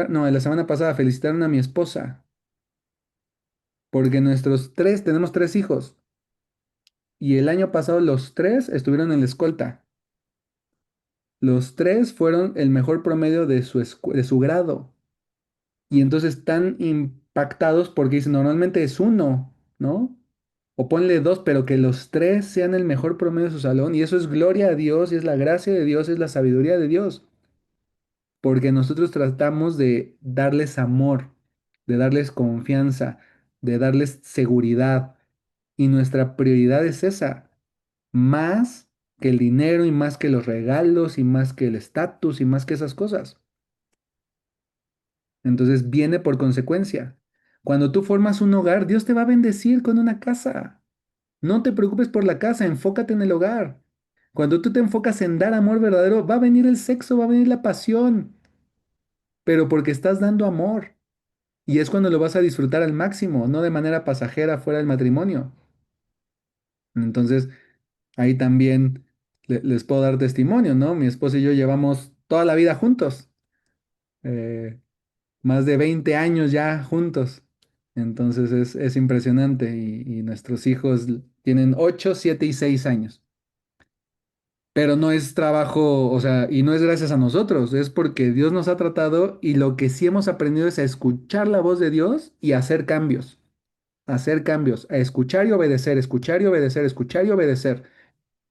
no, la semana pasada felicitaron a mi esposa, porque tenemos tres hijos, y el año pasado los tres estuvieron en la escolta. Los tres fueron el mejor promedio de su grado. Y entonces están impactados porque dicen, normalmente es uno, ¿no? O ponle dos, pero que los tres sean el mejor promedio de su salón. Y eso es gloria a Dios, y es la gracia de Dios, es la sabiduría de Dios. Porque nosotros tratamos de darles amor, de darles confianza, de darles seguridad. Y nuestra prioridad es esa, más que el dinero y más que los regalos y más que el estatus y más que esas cosas. Entonces viene por consecuencia. Cuando tú formas un hogar, Dios te va a bendecir con una casa. No te preocupes por la casa, enfócate en el hogar. Cuando tú te enfocas en dar amor verdadero, va a venir el sexo, va a venir la pasión, pero porque estás dando amor. Y es cuando lo vas a disfrutar al máximo, no de manera pasajera fuera del matrimonio. Entonces, ahí también les puedo dar testimonio, ¿no? Mi esposa y yo llevamos toda la vida juntos. Eh, Más de 20 años ya juntos. Entonces es impresionante y nuestros hijos tienen 8, 7 y 6 años. Pero no es trabajo, o sea, y no es gracias a nosotros, es porque Dios nos ha tratado y lo que sí hemos aprendido es a escuchar la voz de Dios y hacer cambios, a escuchar y obedecer, escuchar y obedecer, escuchar y obedecer.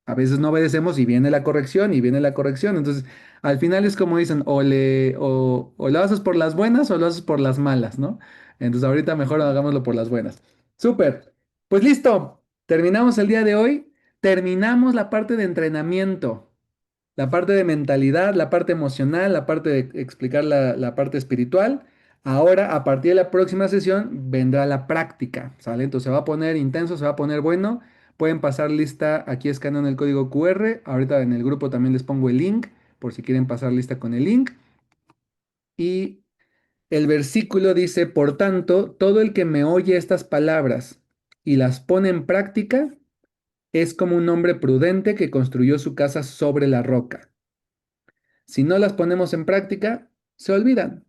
A veces no obedecemos y viene la corrección y viene la corrección. Entonces, al final es como dicen, o lo haces por las buenas o lo haces por las malas, ¿no? Entonces, ahorita mejor hagámoslo por las buenas. Súper. Pues listo. Terminamos el día de hoy. Terminamos la parte de entrenamiento, la parte de mentalidad, la parte emocional, la parte de explicar la parte espiritual. Ahora, a partir de la próxima sesión, vendrá la práctica, ¿sale? Entonces se va a poner intenso, se va a poner bueno. Pueden pasar lista, aquí escanean el código QR. Ahorita en el grupo también les pongo el link, por si quieren pasar lista con el link. Y El versículo dice, por tanto, todo el que me oye estas palabras y las pone en práctica es como un hombre prudente que construyó su casa sobre la roca. Si no las ponemos en práctica, se olvidan.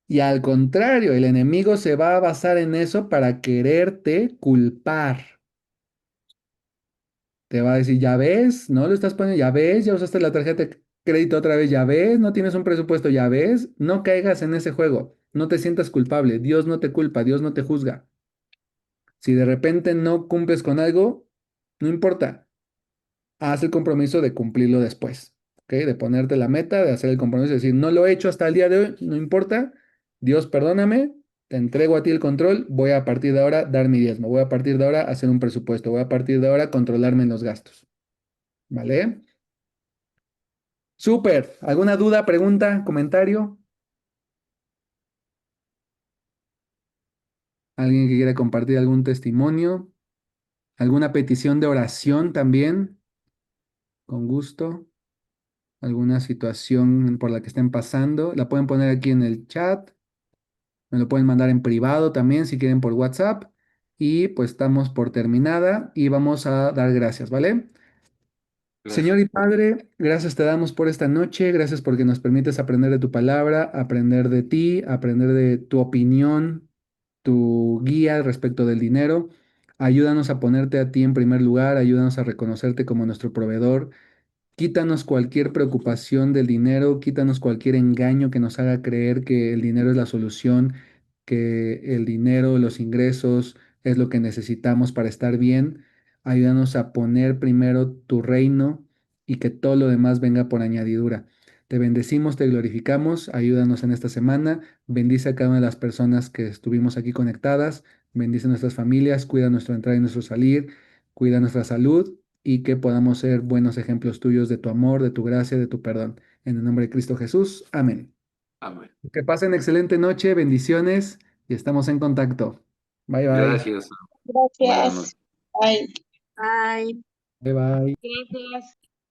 Y al contrario, el enemigo se va a basar en eso para quererte culpar. Te va a decir, ya ves, no lo estás poniendo, ya ves, ya usaste la tarjeta de crédito otra vez, ya ves, no tienes un presupuesto, ya ves, no caigas en ese juego, no te sientas culpable, Dios no te culpa, Dios no te juzga. Si de repente no cumples con algo, no importa, haz el compromiso de cumplirlo después, ¿ok? De ponerte la meta, de hacer el compromiso, de decir, no lo he hecho hasta el día de hoy, no importa, Dios perdóname, te entrego a ti el control, voy a partir de ahora dar mi diezmo, voy a partir de ahora hacer un presupuesto, voy a partir de ahora controlarme en los gastos, ¿vale? Súper. ¿Alguna duda, pregunta, comentario? ¿Alguien que quiera compartir algún testimonio? ¿Alguna petición de oración también? Con gusto. ¿Alguna situación por la que estén pasando? La pueden poner aquí en el chat. Me lo pueden mandar en privado también si quieren por WhatsApp. Y pues estamos por terminada y vamos a dar gracias, ¿vale? Gracias. Señor y Padre, gracias te damos por esta noche, gracias porque nos permites aprender de tu palabra, aprender de ti, aprender de tu opinión, tu guía respecto del dinero. Ayúdanos a ponerte a ti en primer lugar, ayúdanos a reconocerte como nuestro proveedor. Quítanos cualquier preocupación del dinero, quítanos cualquier engaño que nos haga creer que el dinero es la solución, que el dinero, los ingresos es lo que necesitamos para estar bien. Ayúdanos a poner primero tu reino y que todo lo demás venga por añadidura. Te bendecimos, te glorificamos, ayúdanos en esta semana, bendice a cada una de las personas que estuvimos aquí conectadas, bendice nuestras familias, cuida nuestro entrar y nuestro salir, cuida nuestra salud y que podamos ser buenos ejemplos tuyos de tu amor, de tu gracia, de tu perdón. En el nombre de Cristo Jesús. Amén. Amén. Que pasen excelente noche, bendiciones y estamos en contacto. Bye bye. Gracias. Buenas Gracias. noches. Bye. Ay, Bye bye. gracias.